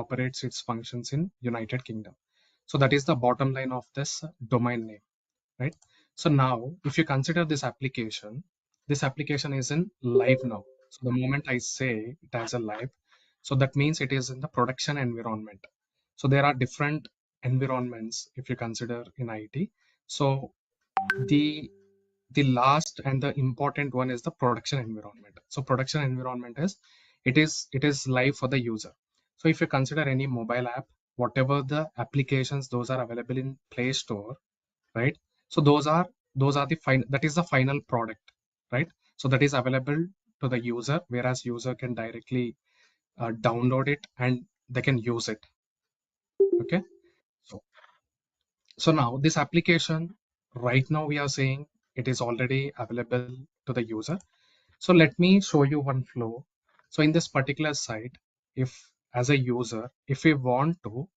operates its functions in United Kingdom. So that is the bottom line of this domain name, right? So now if you consider this application is in live now. So the moment I say it has a live, so that means it is in the production environment. So there are different environments if you consider in IT. So the last and the important one is the production environment. So production environment is it is live for the user. So if you consider any mobile app, whatever the applications those are available in Play Store, right? So those are the that is the final product, right? So that is available to the user, whereas user can directly download it and they can use it. Okay. So now this application right now we are saying it is already available to the user. So let me show you one flow. So in this particular site, if as a user, if we want to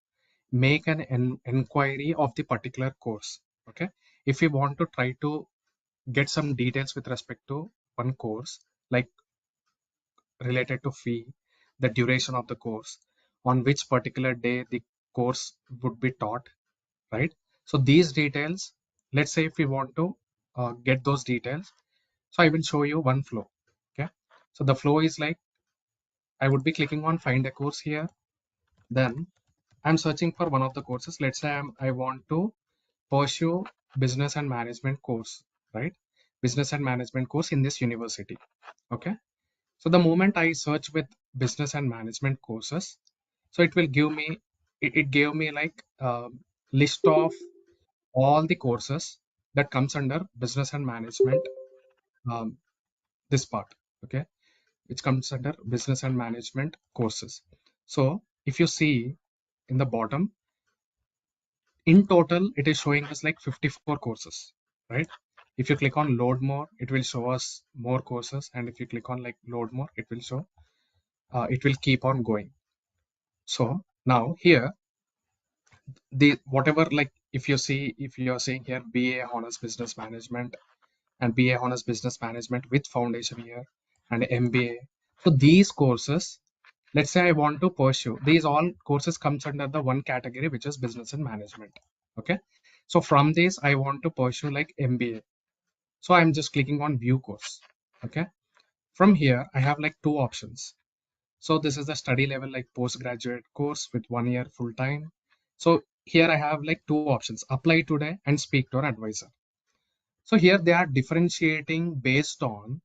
make an inquiry of the particular course, okay, if we want to try to get some details with respect to one course, like related to fee, the duration of the course, on which particular day the course would be taught, right? So these details, let's say if we want to get those details, so I will show you one flow. Okay. So the flow is like, I would be clicking on find a course here. Then I'm searching for one of the courses. Let's say I want to pursue business and management course, right? Business and management course in this university. Okay. So the moment I search with business and management courses, so it will give me, it gave me like a list of all the courses that comes under business and management, um, this part, okay, which comes under business and management courses. So if you see in the bottom, in total, it is showing us like 54 courses, right? If you click on load more, it will show us more courses. And if you click on like load more, it will show, it will keep on going. So now here, the whatever, like if you see, if you're seeing here, BA Honors Business Management and BA Honors Business Management with foundation here and MBA. So these courses, let's say I want to pursue, these all courses comes under the one category, which is business and management. Okay. So from this, I want to pursue like MBA. So I'm just clicking on view course. Okay. From here, I have like two options. So this is the study level, like postgraduate course with 1 year full time. So here I have like two options, apply today and speak to an advisor. So here they are differentiating based on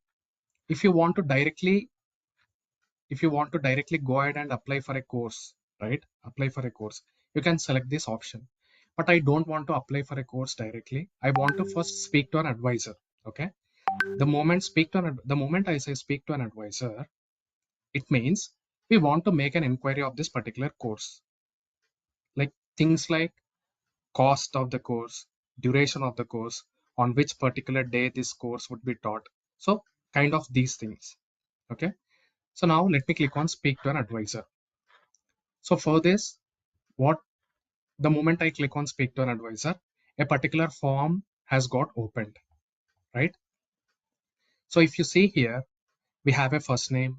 if you want to directly go ahead and apply for a course, right? Apply for a course, you can select this option. But I don't want to apply for a course directly. I want to first speak to an advisor. Okay. The moment I say speak to an advisor, it means we want to make an inquiry of this particular course, like things like cost of the course, duration of the course, on which particular day this course would be taught. So kind of these things. Okay. So now let me click on speak to an advisor. So for this, what the moment I click on speak to an advisor, a particular form has got opened, right? So if you see here, we have a first name,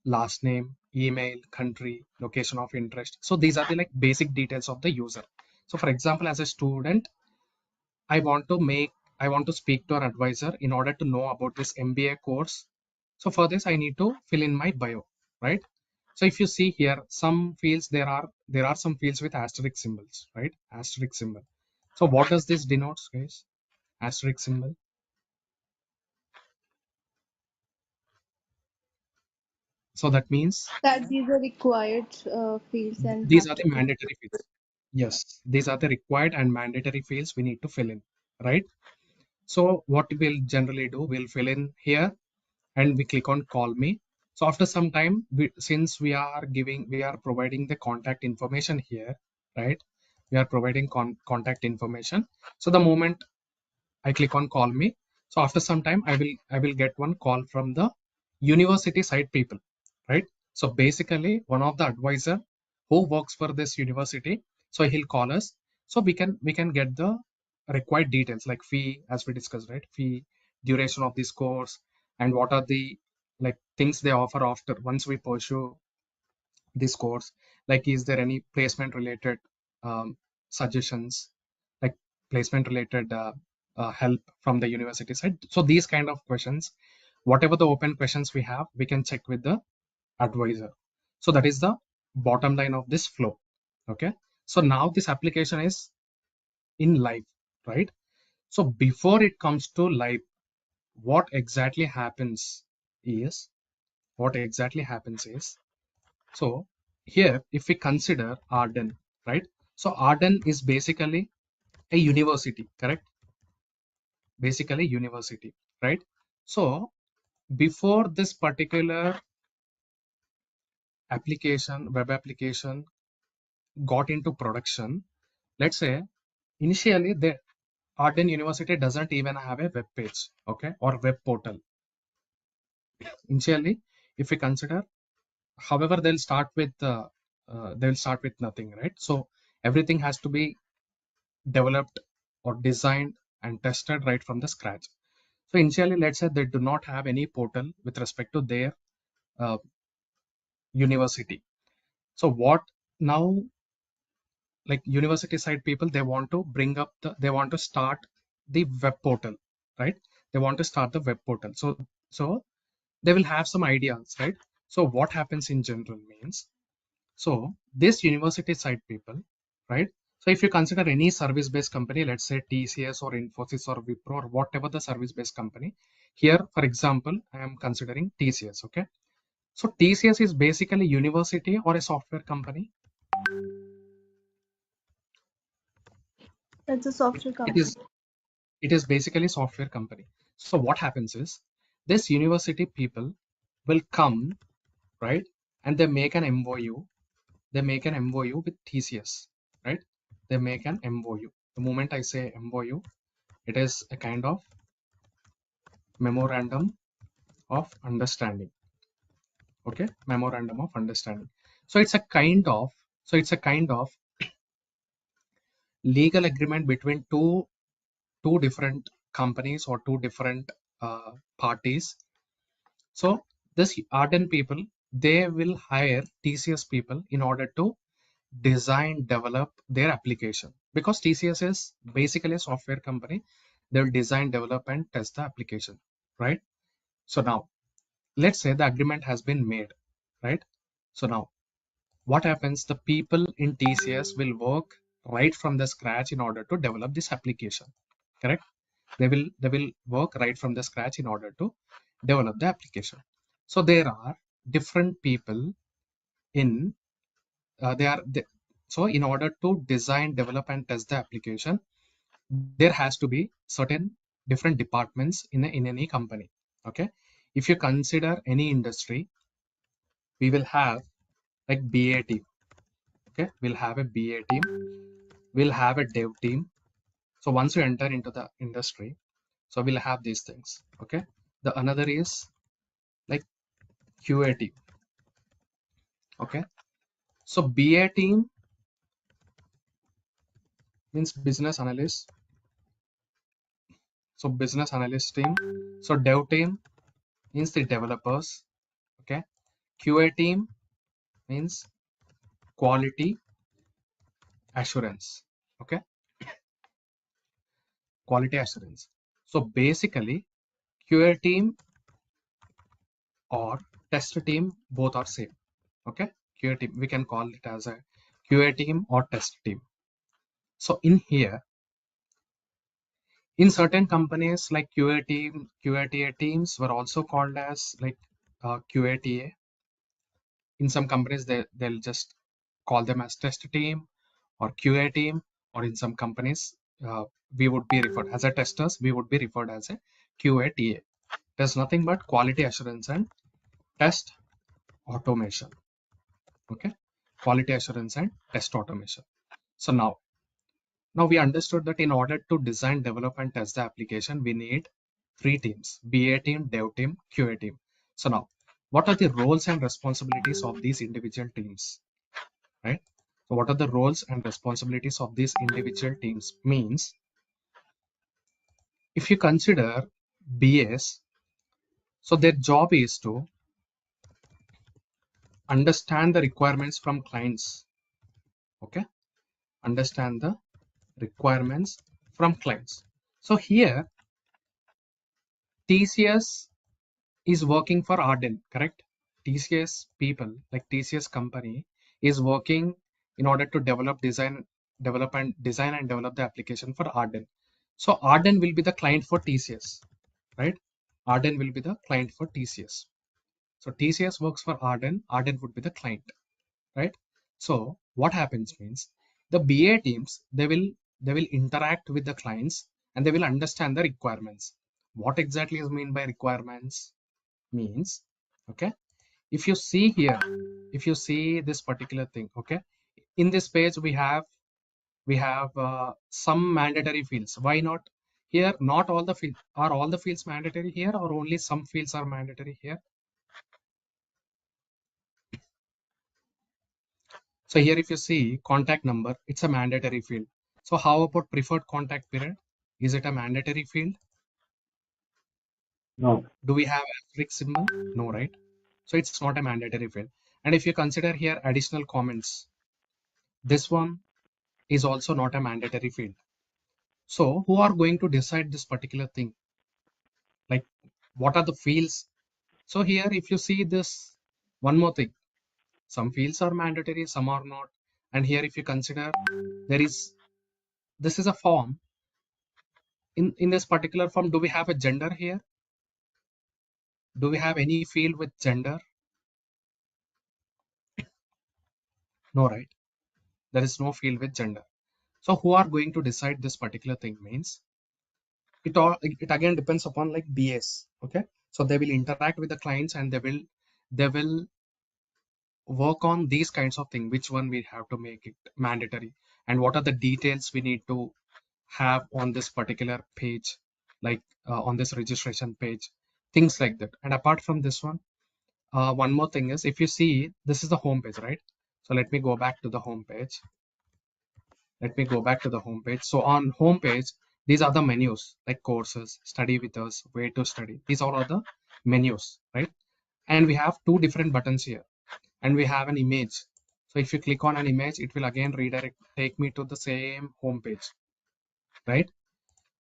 last name, email, country, location of interest. So these are the like basic details of the user. So for example, as a student, I want to speak to an advisor in order to know about this MBA course. So for this, I need to fill in my bio, right? So if you see here, some fields, there are some fields with asterisk symbols, right? Asterisk symbol. So what does this denotes, guys? Asterisk symbol. So that means That these are required fields and these have are to the be. mandatory fields. Yes, these are the required and mandatory fields we need to fill in, right? So what we'll generally do, we'll fill in here and we click on call me. So after some time, since we are providing the contact information here, right? We are providing contact information. So the moment I click on call me, so after some time, I will get one call from the university side people, right? So basically, one of the advisor who works for this university, so he'll call us, so we can get the required details like fee, as we discussed, right? Fee, duration of this course, and what are the like things they offer after once we pursue this course, like is there any placement related suggestions, like placement related help from the university side. So these kind of questions, whatever the open questions we have, we can check with the advisor. So that is the bottom line of this flow. Okay, so now this application is in live, right? So before it comes to live, what exactly happens is what exactly happens is so here if we consider Arden, right? So Arden is basically a university, correct? Basically university, right? So before this particular application, web application got into production, let's say initially the Arden University doesn't even have a web page, okay, or web portal. Initially, if we consider, however, they'll start with nothing, right? So everything has to be developed or designed and tested right from the scratch. So initially, let's say they do not have any portal with respect to their uh, university. So what now, like university side people, they want to they want to start the web portal, right? They want to start the web portal. So they will have some ideas, right? So what happens in general means, so this university side people, right? So if you consider any service-based company, let's say TCS or Infosys or Wipro or whatever the service-based company, here, for example, I am considering TCS, okay? So TCS is basically university or a software company. It's a software It company. is it is basically software company. So what happens is this university people will come, right? And they make an MOU. They make an MOU with TCS, right? They make an MOU. The moment I say MOU, it is a kind of memorandum of understanding. Okay, memorandum of understanding. So it's a kind of legal agreement between two different companies or two different parties. So this Arden people, they will hire TCS people in order to design, develop their application, because TCS is basically a software company. They'll design, develop, and test the application, right? So now let's say the agreement has been made, right? So now what happens? The people in TCS will work right from the scratch in order to develop this application, correct? They will work right from the scratch in order to develop the application. So there are different people in they are they, so in order to design, develop, and test the application, there has to be certain different departments in any company. Okay, if you consider any industry, we will have like BA team. Okay, we'll have a BA team, we'll have a dev team. So once you enter into the industry, so we'll have these things. Okay, the another is like QA team. Okay, so BA team means business analyst. So business analyst team. So dev team means the developers. Okay, QA team means quality assurance. Okay, quality assurance. So basically, QA team or test team, both are same. Okay, QA team, we can call it as a QA team or test team. So in here, in certain companies like QATA teams were also called as like QATA. In some companies, they'll just call them as test team or QA team, or in some companies, we would be referred as a testers, we would be referred as a QATA. There's nothing but quality assurance and test automation. Okay, quality assurance and test automation. So now we understood that in order to design, develop, and test the application, we need three teams: BA team, dev team, QA team. So now, what are the roles and responsibilities of these individual teams, right? So what are the roles and responsibilities of these individual teams means, if you consider BAs, so their job is to understand the requirements from clients. Okay, understand the requirements from clients. So here TCS is working for Arden, correct? TCS people, like TCS company, is working in order to design and develop the application for Arden. So Arden will be the client for TCS, right? Arden will be the client for TCS. So TCS works for Arden. Arden would be the client, right? So what happens means the BA teams they will interact with the clients and they will understand the requirements. What exactly is mean by requirements? Means, okay, if you see here, if you see this particular thing, okay, in this page we have some mandatory fields. Why not here? Not all the fields are all the fields mandatory here, or only some fields are mandatory here? So here if you see contact number, it's a mandatory field. So how about preferred contact period? Is it a mandatory field? No. Do we have asterisk symbol? No, right? So it's not a mandatory field. And if you consider here additional comments, this one is also not a mandatory field. So who are going to decide this particular thing? Like what are the fields? So here if you see this, one more thing, some fields are mandatory, some are not. And here if you consider there is, this is a form. In this particular form, do we have a gender here? Do we have any field with gender? No, right? There is no field with gender. So who are going to decide this particular thing means it again depends upon like BS. Okay, so they will interact with the clients and they will work on these kinds of things. Which one we have to make it mandatory, and what are the details we need to have on this particular page, like on this registration page, things like that. And apart from this one more thing is, if you see, this is the home page, right? So let me go back to the home page. Let me go back to the home page. So on home page, these are the menus like courses, study with us, way to study. These all are the menus, right? And we have two different buttons here, and we have an image. So if you click on an image, it will again take me to the same home page, right?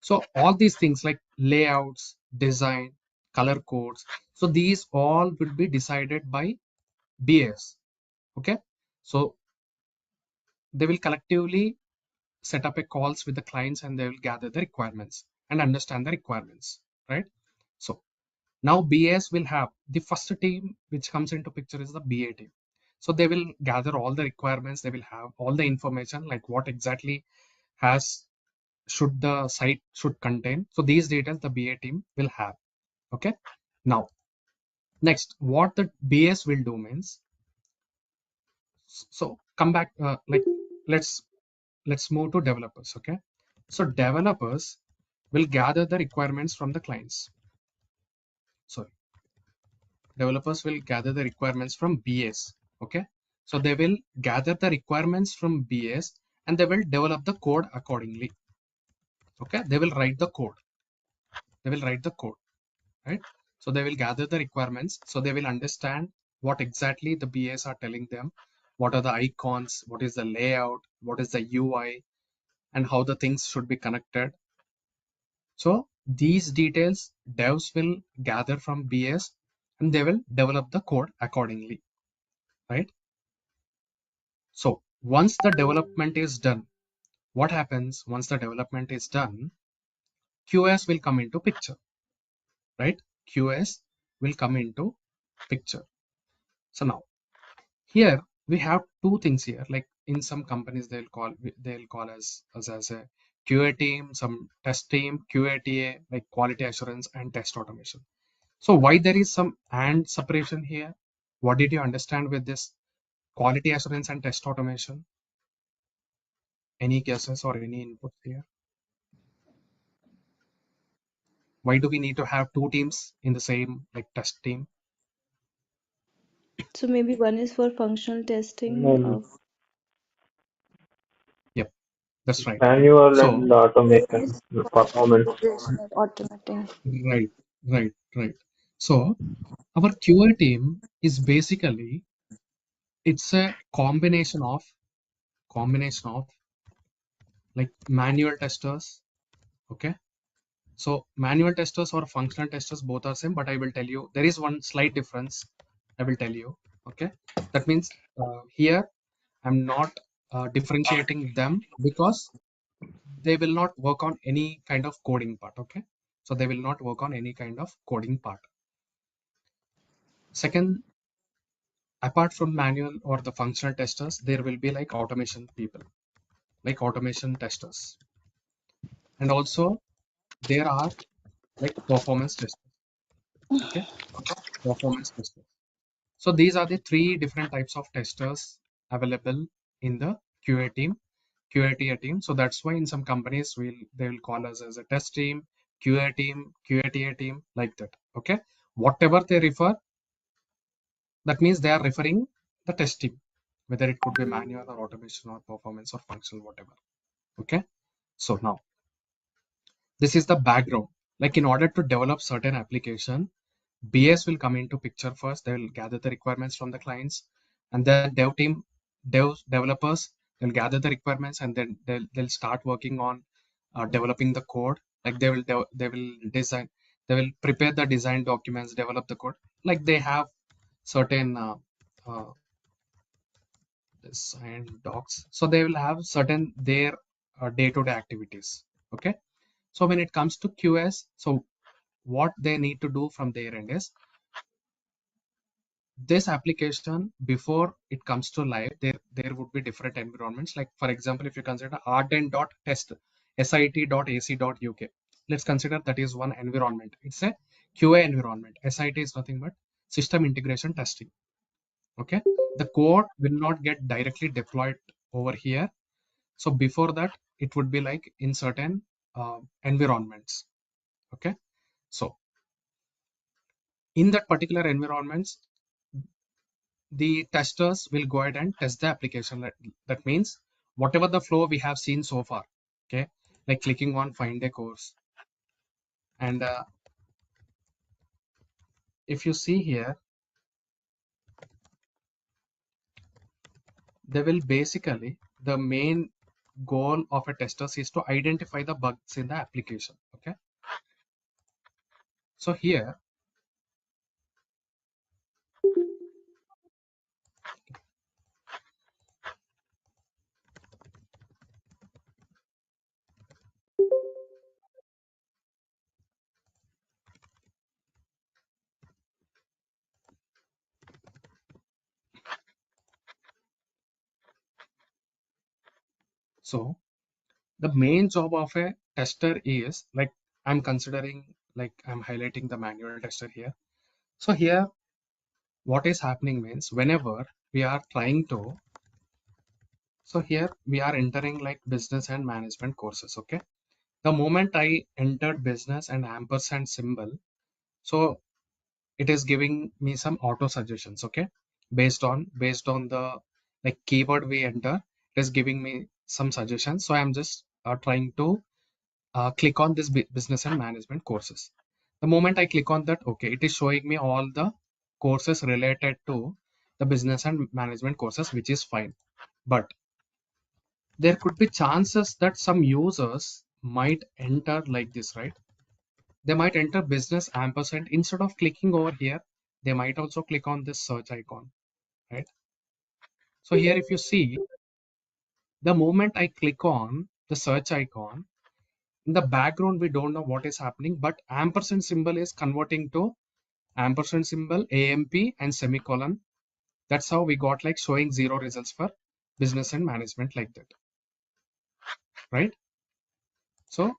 So all these things like layouts, design, color codes, so these all will be decided by BAs. Okay, so they will collectively set up a calls with the clients and they will gather the requirements and understand the requirements, right? So now BAs will have the first team which comes into picture is the BA team. So they will gather all the requirements, they will have all the information like what exactly has should the site should contain. So these details the BA team will have. Okay, now next what the BAs will do means, so come back like let's move to developers. Okay, so developers will gather the requirements from the clients. Sorry, developers will gather the requirements from BAs. Okay, so they will gather the requirements from BAs and they will develop the code accordingly. Okay, they will write the code. They will write the code, right? So they will gather the requirements. So they will understand what exactly the BAs are telling them. What are the icons? What is the layout? What is the UI? And how the things should be connected. So these details devs will gather from BAs and they will develop the code accordingly, right? So once the development is done, what happens once the development is done? QS will come into picture, right? QS will come into picture. So now here we have two things here. Like in some companies they'll call as a QA team, some test team, QATA, like quality assurance and test automation. So why there is some and separation here? What did you understand with this quality assurance and test automation? Any guesses or any input here? Why do we need to have two teams in the same like test team? So maybe one is for functional testing And of Yep, that's right. manual So and automation performance. operational automating. right, right. So our QA team is basically it's a combination of like manual testers. Okay, so manual testers or functional testers both are same, but I will tell you there is one slight difference. I will tell you. Okay, that means here I'm not differentiating them because they will not work on any kind of coding part. Okay, so they will not work on any kind of coding part. Second, apart from manual or the functional testers, there will be like automation people, like automation testers, and also there are like performance testers. Okay, performance testers. So these are the three different types of testers available in the QA team, QATA team. So that's why in some companies they will call us as a test team, QA team, QATA team, like that. Okay, whatever they refer, that means they are referring the test team, whether it could be manual or automation or performance or functional, whatever. Okay, so now this is the background. Like in order to develop certain application, BS will come into picture first. They will gather the requirements from the clients, and then developers, they'll gather the requirements, and then they'll start working on developing the code. Like they will design, they will prepare the design documents, develop the code. Like they have certain uh, design docs, so they will have certain their day-to-day activities. Okay, so when it comes to QS, so what they need to do from their end is this application before it comes to live, there would be different environments. Like for example, if you consider ardent.test sit.ac.uk, let's consider that is one environment. It's a QA environment. SIT is nothing but system integration testing. Okay, the code will not get directly deployed over here. So before that, it would be like in certain environments. Okay, so in that particular environments, the testers will go ahead and test the application. That means whatever the flow we have seen so far, okay, like clicking on find a course, and if you see here, they will basically, the main goal of a tester is to identify the bugs in the application. Okay, so here, so the main job of a tester is like, I'm considering, like I'm highlighting the manual tester here. So here what is happening means whenever we are trying to, so here we are entering like business and management courses. Okay, the moment I entered business and ampersand symbol, so it is giving me some auto suggestions. Okay, based on the like keyword we enter, it is giving me some suggestions. So I'm just trying to click on this business and management courses. The moment I click on that, okay, it is showing me all the courses related to the business and management courses, which is fine. But there could be chances that some users might enter like this, right? They might enter business ampersand. Instead of clicking over here, they might also click on this search icon, right? So here, if you see, the moment I click on the search icon, in the background, we don't know what is happening, but ampersand symbol is converting to ampersand symbol, AMP, and semicolon. That's how we got like showing 0 results for business and management, like that, right? So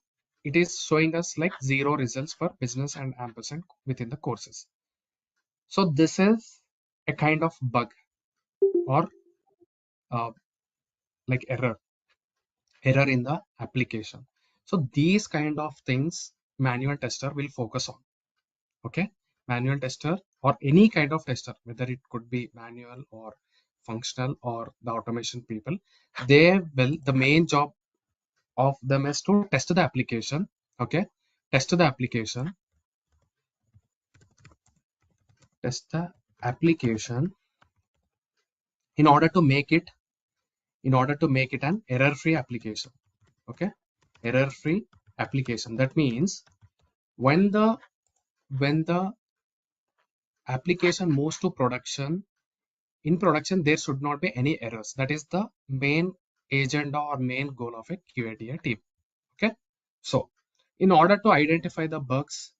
it is showing us like 0 results for business and ampersand within the courses. So this is a kind of bug or uh, like error in the application. So these kind of things manual tester will focus on. Okay, manual tester or any kind of tester, whether it could be manual or functional or the automation people, they will, the main job of them is to test the application. Okay, test the application, test the application in order to make it an error-free application. Okay, error-free application. That means when the application moves to production, in production there should not be any errors. That is the main agenda or main goal of a QA/TA team. Okay, so in order to identify the bugs,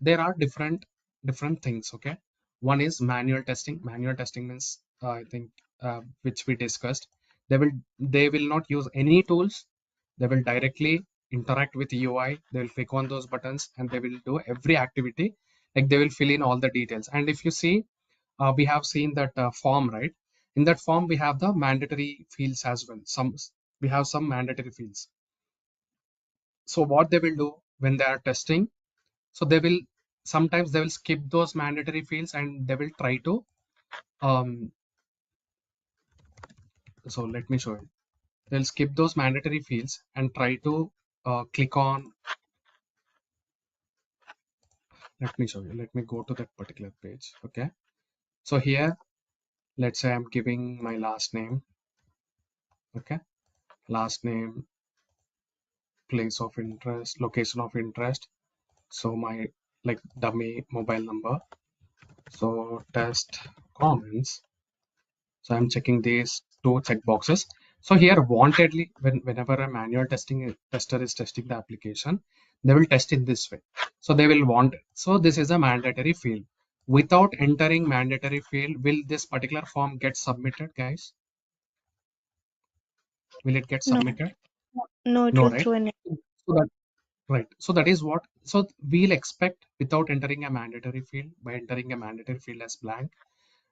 there are different things. Okay, one is manual testing. Manual testing means I think which we discussed. They will not use any tools. They will directly interact with UI. They will click on those buttons and they will do every activity. Like they will fill in all the details. And if you see, we have seen that form, right? In that form, we have the mandatory fields as well. We have some mandatory fields. So what they will do when they are testing, so sometimes they will skip those mandatory fields and they will try to so let me show you. They'll skip those mandatory fields and try to click on. Let me show you. Let me go to that particular page. Okay, so here, let's say I'm giving my last name. Okay, last name, place of interest, location of interest. So my like dummy mobile number. So test comments. So I'm checking these two check boxes. So here wantedly, whenever a manual tester is testing the application, they will test in this way. So they will want, so this is a mandatory field. Without entering mandatory field, will this particular form get submitted, guys? Will it get No, submitted? no, it No, will right? throw an So that, right. So that is what, so we'll expect without entering a mandatory field, by entering a mandatory field as blank,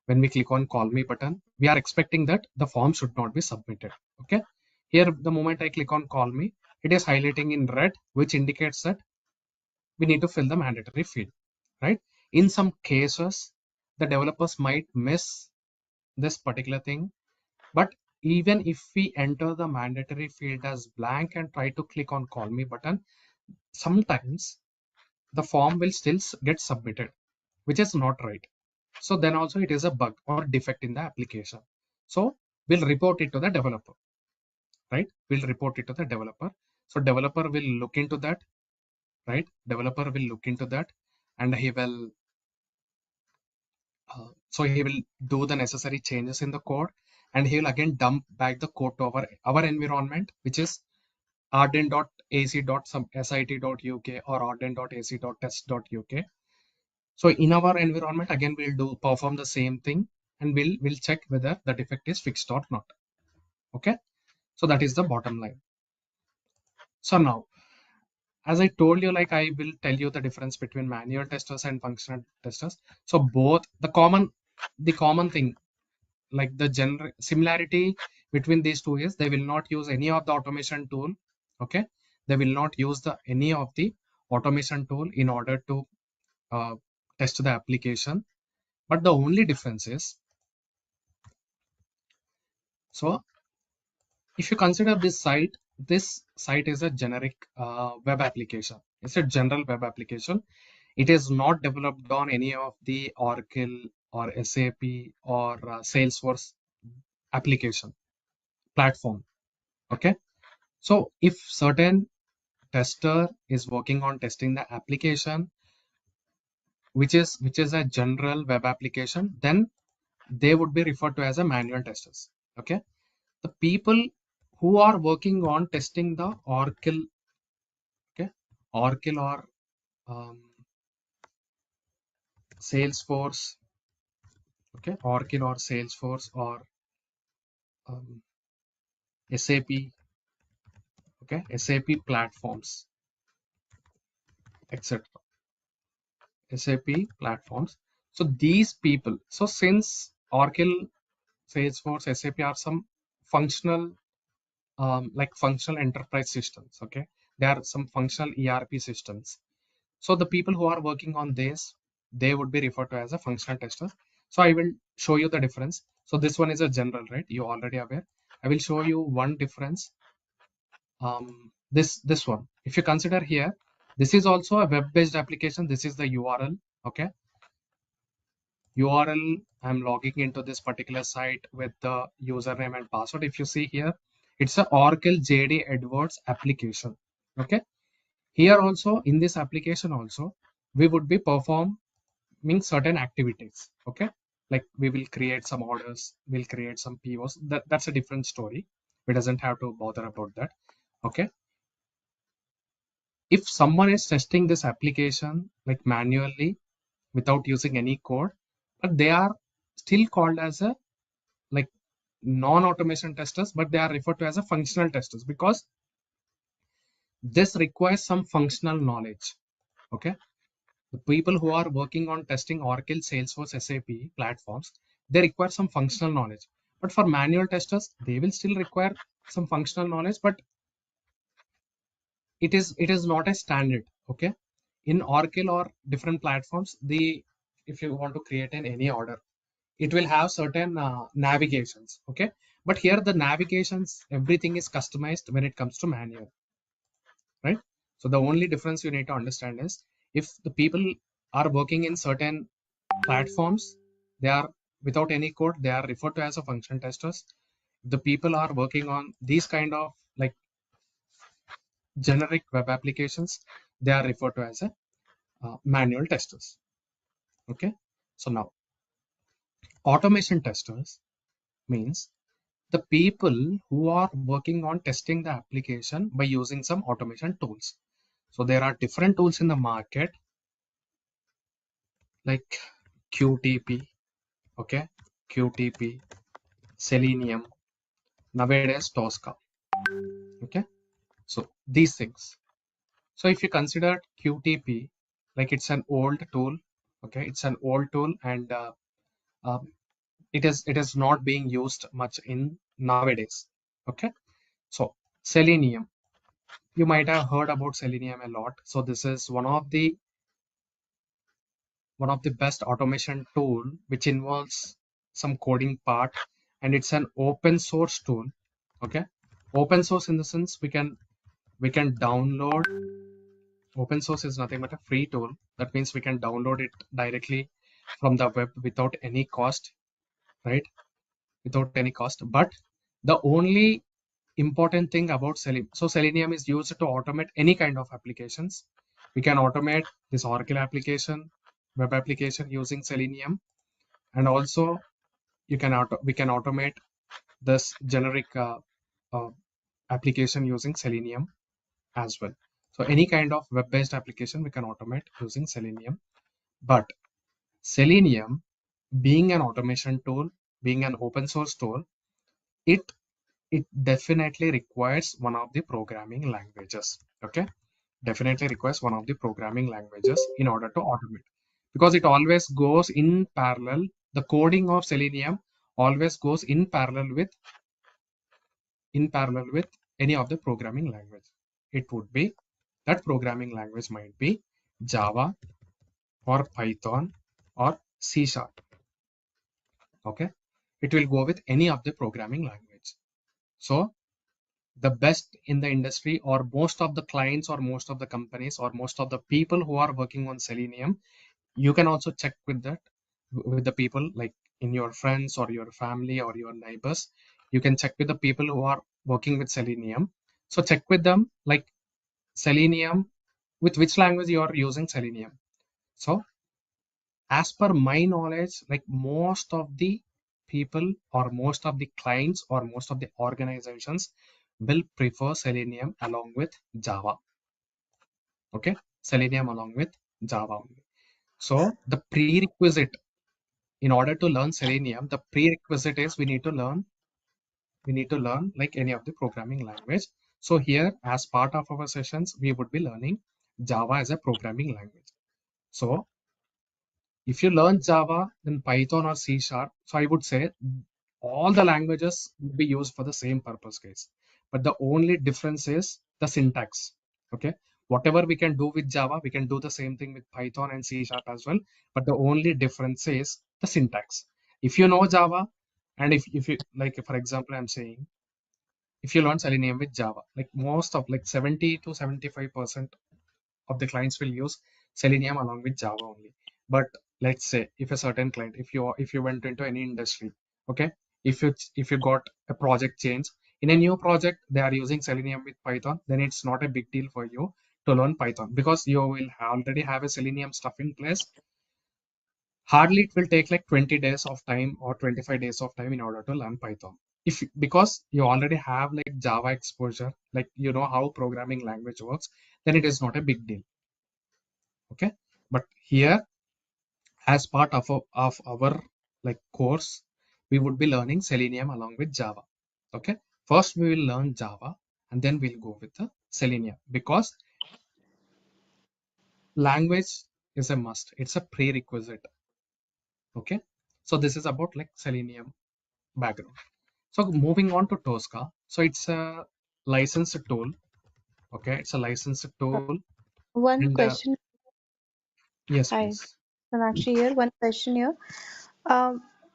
when we click on call me button, we are expecting that the form should not be submitted. Okay, here the moment I click on call me, it is highlighting in red, which indicates that we need to fill the mandatory field, right? In some cases, the developers might miss this particular thing, but even if we enter the mandatory field as blank and try to click on call me button, sometimes the form will still get submitted, which is not right. So then also it is a bug or defect in the application. So we'll report it to the developer, right? We'll report it to the developer. So developer will look into that, right? Developer will look into that and he will, he will do the necessary changes in the code and he will again dump back the code to our environment, which is arden.ac.sit.uk or arden.ac.test.uk. So in our environment, again, we'll perform the same thing and we'll check whether the defect is fixed or not. Okay. So that is the bottom line. So now, as I told you, like I will tell you the difference between manual testers and functional testers. So both the common thing, like the general similarity between these two is they will not use any of the automation tool. Okay. They will not use any of the automation tool in order to test the application. But the only difference is, so if you consider this site is a generic web application. It's a general web application. It is not developed on any of the Oracle or SAP or Salesforce application platform. Okay. So if certain tester is working on testing the application, which is a general web application, then they would be referred to as a manual testers. Okay. The people who are working on testing the Oracle, okay, Oracle or Salesforce, okay, Oracle or Salesforce or um, SAP, okay, SAP platforms, etc. SAP platforms. So these people, so since Oracle, Salesforce, SAP are some functional, like functional enterprise systems, okay, there are some functional ERP systems. So the people who are working on this, they would be referred to as a functional tester. So I will show you the difference. So this one is a general, right? You already aware. I will show you one difference. This one, if you consider here, this is also a web-based application. This is the URL. Okay, URL, I'm logging into this particular site with the username and password. If you see here, it's a Oracle JD Edwards application. Okay. Here also, in this application also, we would be performing certain activities. Okay. Like we will create some orders, we'll create some POs. That's a different story. We doesn't have to bother about that. Okay. If someone is testing this application like manually without using any code, but they are still called as a like non-automation testers, but they are referred to as a functional testers because this requires some functional knowledge. Okay. The people who are working on testing Oracle, Salesforce, SAP platforms, they require some functional knowledge. But for manual testers, they will still require some functional knowledge, but it is not a standard. Okay. In Oracle or different platforms, if you want to create any order, it will have certain navigations. Okay. But here the navigations, everything is customized when it comes to manual, right? So the only difference you need to understand is if the people are working in certain platforms, they are without any code, they are referred to as a function testers. The people are working on these kind of like generic web applications, they are referred to as a manual testers. Okay. So now automation testers means the people who are working on testing the application by using some automation tools. So there are different tools in the market like QTP, okay, QTP, Selenium, nowadays Tosca, okay. So these things. So if you consider QTP, like it's an old tool, okay, it's an old tool, and um, it is not being used much in nowadays, okay. So Selenium, you might have heard about Selenium a lot. So this is one of the best automation tool which involves some coding part, and it's an open source tool. Okay. Open source in the sense we can download. Open source is nothing but a free tool. That means we can download it directly from the web without any cost, right? Without any cost. But the only important thing about Selenium, so Selenium is used to automate any kind of applications. We can automate this Oracle application, web application using Selenium, and also we can automate this generic uh, application using Selenium as well. So any kind of web-based application we can automate using Selenium. But Selenium, being an automation tool, being an open source tool, it it definitely requires one of the programming languages. Okay, definitely requires one of the programming languages in order to automate, because it always goes in parallel. The coding of Selenium always goes in parallel with any of the programming language. It would be that programming language might be Java or Python or C Sharp. Okay, it will go with any of the programming language. So the best in the industry, or most of the clients, or most of the companies, or most of the people who are working on Selenium, you can also check with the people like in your friends or your family or your neighbors. You can check with the people who are working with Selenium. So check with them like Selenium, with which language you are using Selenium. So as per my knowledge, like most of the people or most of the clients or most of the organizations will prefer Selenium along with Java. Okay, Selenium along with Java only. So the prerequisite in order to learn Selenium, the prerequisite is we need to learn like any of the programming language. So here, as part of our sessions, we would be learning Java as a programming language. So if you learn Java, then Python or C Sharp, so I would say all the languages will be used for the same purpose case. But the only difference is the syntax. Okay. Whatever we can do with Java, we can do the same thing with Python and C Sharp as well. But the only difference is the syntax. If you know Java, and if you like, for example, I'm saying if you learn Selenium with Java, like most of like 70 to 75% of the clients will use Selenium along with Java only. But let's say if a certain client, if you went into any industry, okay, if you got a project change in a new project, they are using Selenium with Python, then it's not a big deal for you to learn Python because you will already have a Selenium stuff in place. Hardly it will take like 20 days of time or 25 days of time in order to learn Python. Because you already have like Java exposure, like you know how programming language works, then it is not a big deal. Okay, but here as part of our like course, we would be learning Selenium along with Java. Okay, first we will learn Java and then we'll go with the Selenium because language is a must. It's a prerequisite. Okay, so this is about like Selenium background. So moving on to Tosca. So it's a licensed tool. Okay, it's a licensed tool. One And question. yes, Hi, please. Sonakshi here. One question here.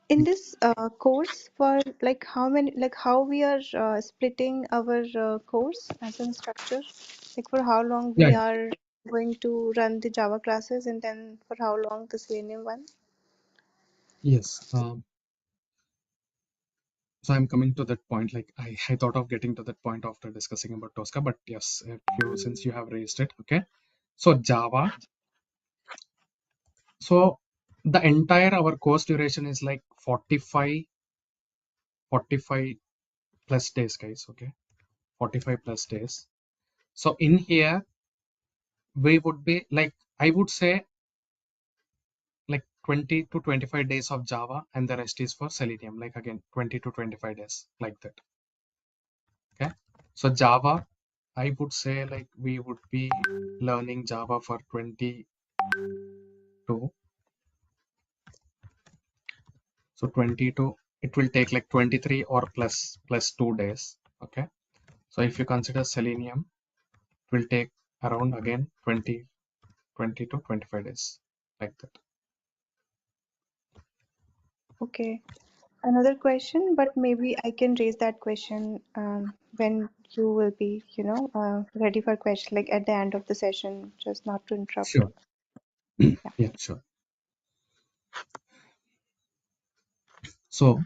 In this course, for like how many, like how we are splitting our course as in structure, like for how long Yeah, we are going to run the Java classes, and then for how long the Selenium one? yes. So I'm coming to that point. Like I thought of getting to that point after discussing about Tosca, but yes, if you since you have raised it, okay. So Java. So the entire our course duration is like 45 plus days, guys. Okay, 45 plus days. So in here we would be like I would say like 20 to 25 days of Java and the rest is for Selenium. Like again 20 to 25 days like that. Okay. So Java, I would say like we would be learning Java for 22. So 22, it will take like 23 or plus 2 days. Okay. So if you consider Selenium, it will take around again 20 to 25 days like that. Okay. Another question, but maybe I can raise that question when you will be, ready for question, like at the end of the session, just not to interrupt. Sure. Yeah. Yeah, sure. So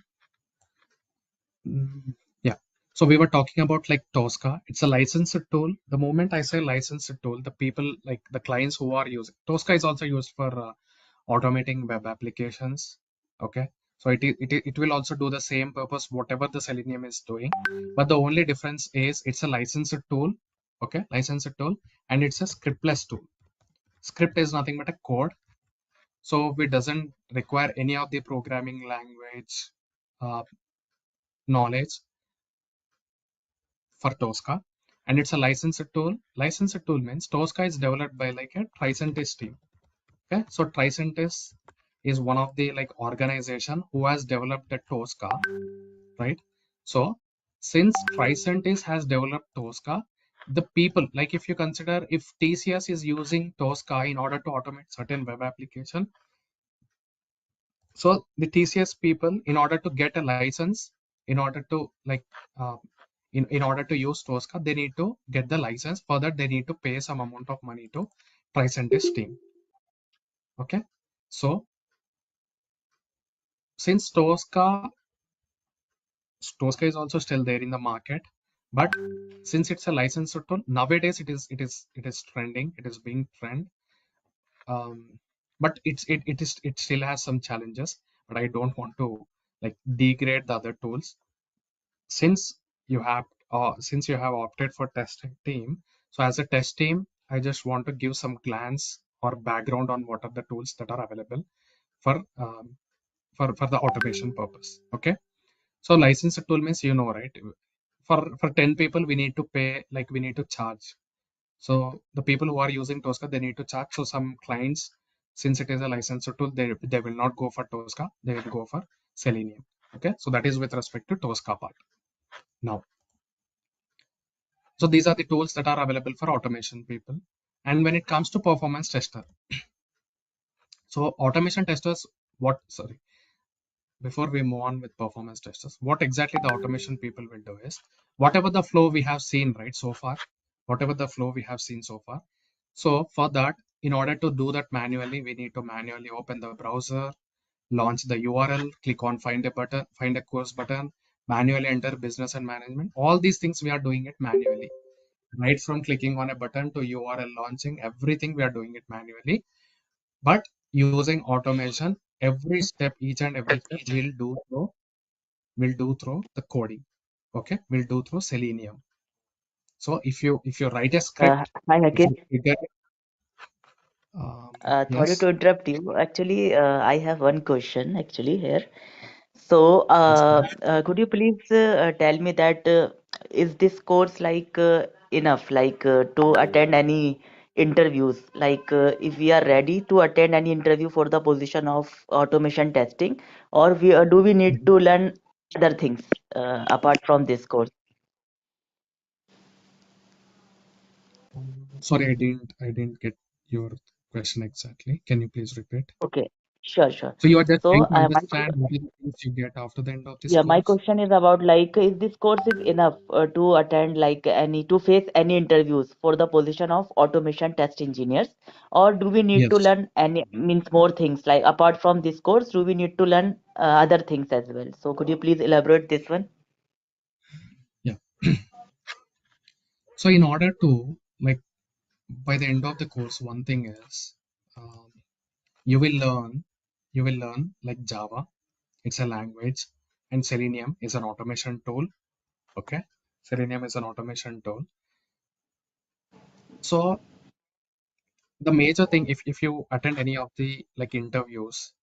yeah. So we were talking about like Tosca. It's a licensed tool. The moment I say licensed tool, the people like the clients who are using Tosca is also used for automating web applications. Okay. So it will also do the same purpose, whatever the Selenium is doing. But the only difference is it's a licensed tool. Okay. Licensed tool. And it's a scriptless tool. Script is nothing but a code. So it doesn't require any of the programming language knowledge for Tosca, and it's a licensed tool. Licensed tool means Tosca is developed by like a Tricentis team. Okay, so Tricentis is one of the like organization who has developed the Tosca, right? So since Tricentis has developed Tosca, the people like if you consider if TCS is using Tosca in order to automate certain web application, so the TCS people in order to get a license, in order to like uh, in order to use Tosca, they need to get the license. For that, they need to pay some amount of money to Tricentis team. Okay, so since Tosca is also still there in the market, but since it's a licensed tool, nowadays it is trending. It is being trend. But it still has some challenges. But I don't want to like degrade the other tools since you have opted for testing team. So as a test team, I just want to give some glance or background on what are the tools that are available for for the automation purpose. Okay, so licensed tool means right, for 10 people we need to pay, like we need to charge. So the people who are using Tosca, they need to charge. So some clients, since it is a licensed tool, they will not go for Tosca, they will go for Selenium. Okay, so that is with respect to Tosca part. Now, so these are the tools that are available for automation people. And when it comes to performance tester, so automation testers, sorry, before we move on with performance testers, what exactly the automation people will do is whatever the flow we have seen, right, so far, whatever the flow we have seen so far. So for that, in order to do that manually, we need to manually open the browser, launch the URL, click on find a course button, manually enter business and management. All these things we are doing it manually. Right from clicking on a button to URL launching, everything we are doing it manually. But using automation, every step, each and every step we'll do through the coding. Okay, we'll do through Selenium. So if you write a script, Hi, if Hakeem. you trigger, Sorry to yes, interrupt you. Actually, I have one question actually here. So, yes, could you please tell me that is this course like enough, like to attend any interviews? Like, if we are ready to attend any interview for the position of automation testing, or do we need mhm. to learn other things apart from this course? Sorry, I didn't get your question exactly. Can you please repeat? Okay, sure, sure. So you are just So, trying to understand what are the things you get after the end of this yeah, my course? question is about like, is this course is enough to attend like any to face any interviews for the position of automation test engineers, or do we need to Yes. learn any means more things like apart from this course, do we need to learn other things as well? So could you please elaborate this one? Yeah. So in order to like by the end of the course, one thing is um, you will learn like Java. It's a language, and Selenium is an automation tool. Okay, Selenium is an automation tool. So the major thing, if you attend any of the like interviews,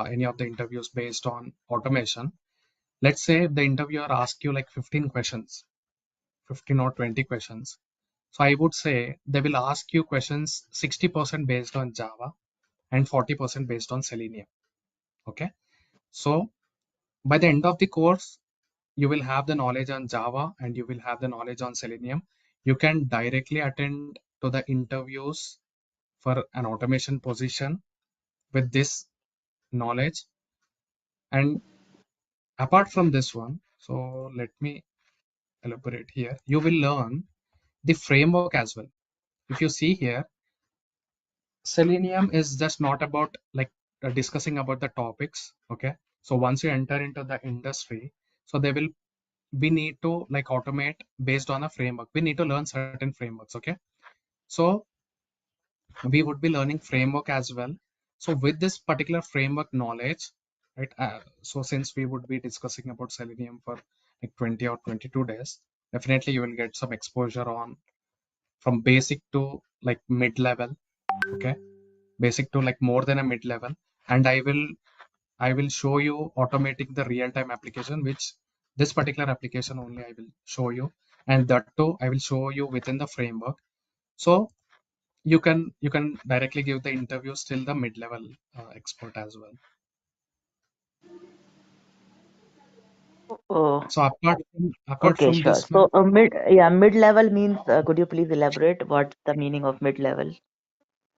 any of the interviews based on automation, let's say the interviewer asks you like 15 questions, 15 or 20 questions. So I would say they will ask you questions 60% based on Java and 40% based on Selenium. Okay. So by the end of the course, you will have the knowledge on Java and you will have the knowledge on Selenium. You can directly attend to the interviews for an automation position with this knowledge. And apart from this one, so let me elaborate here. You will learn the framework as well. If you see here, Selenium is just not about like discussing about the topics. Okay. So once you enter into the industry, so we need to like automate based on a framework. We need to learn certain frameworks. Okay. So we would be learning framework as well. So with this particular framework knowledge, right? So since we would be discussing about Selenium for like 20 or 22 days, definitely you will get some exposure on from basic to like mid level. Okay, basic to like more than a mid level, and I will show you automating the real time application, which this particular application only I will show you, and that too I will show you within the framework. So you can directly give the interviews till the mid level expert as well. Oh, So apart okay, from sure. this one, So mid level means could you please elaborate what's the meaning of mid level?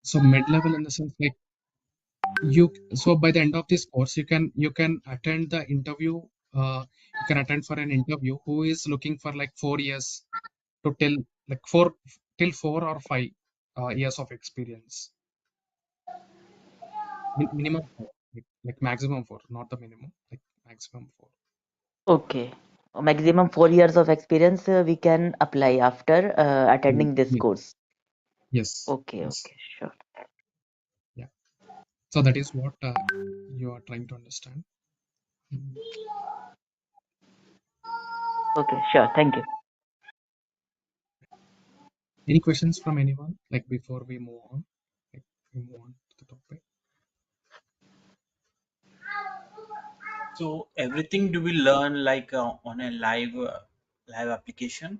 so mid level in the sense like you so by the end of this course you can attend the interview. You can attend for an interview who is looking for like 4 years to till like 4 or 5 years of experience. Minimum four, like maximum four, not the minimum, like maximum four. Okay. Maximum 4 years of experience we can apply after attending this Yes, course. yes, Okay, yes. okay, sure. Yeah. So that is what you are trying to understand. Mm. Okay, sure. Thank you. Any questions from anyone? Like before we move on, like we move on to the topic. So everything do we learn like on a live application?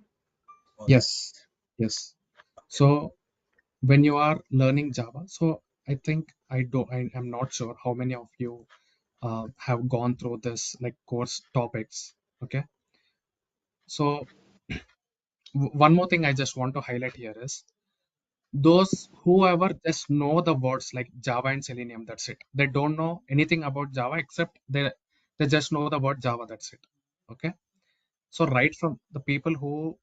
Or Yes, yes. So when you are learning Java, so I think I am not sure how many of you have gone through this like course topics. Okay. So one more thing I just want to highlight here is those whoever just know the words like Java and Selenium, that's it. They don't know anything about Java except they just know the word Java, that's it. Okay. So right from the people who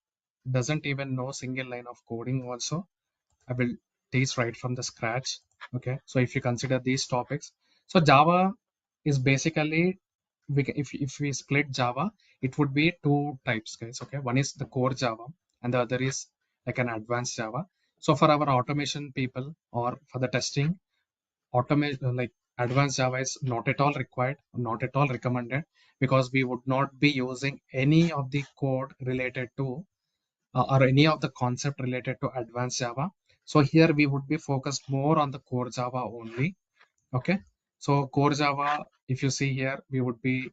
doesn't even know single line of coding also, I will teach right from the scratch. Okay, so if you consider these topics, so Java is basically, if we split Java, it would be two types, guys. Okay, one is the core Java and the other is like an advanced Java. So for our automation people or for the testing, automation like advanced Java is not at all required, not at all recommended, because we would not be using any of the code related to or any of the concept related to advanced Java. So here we would be focused more on the core Java only. Okay, so core Java, if you see here, we would be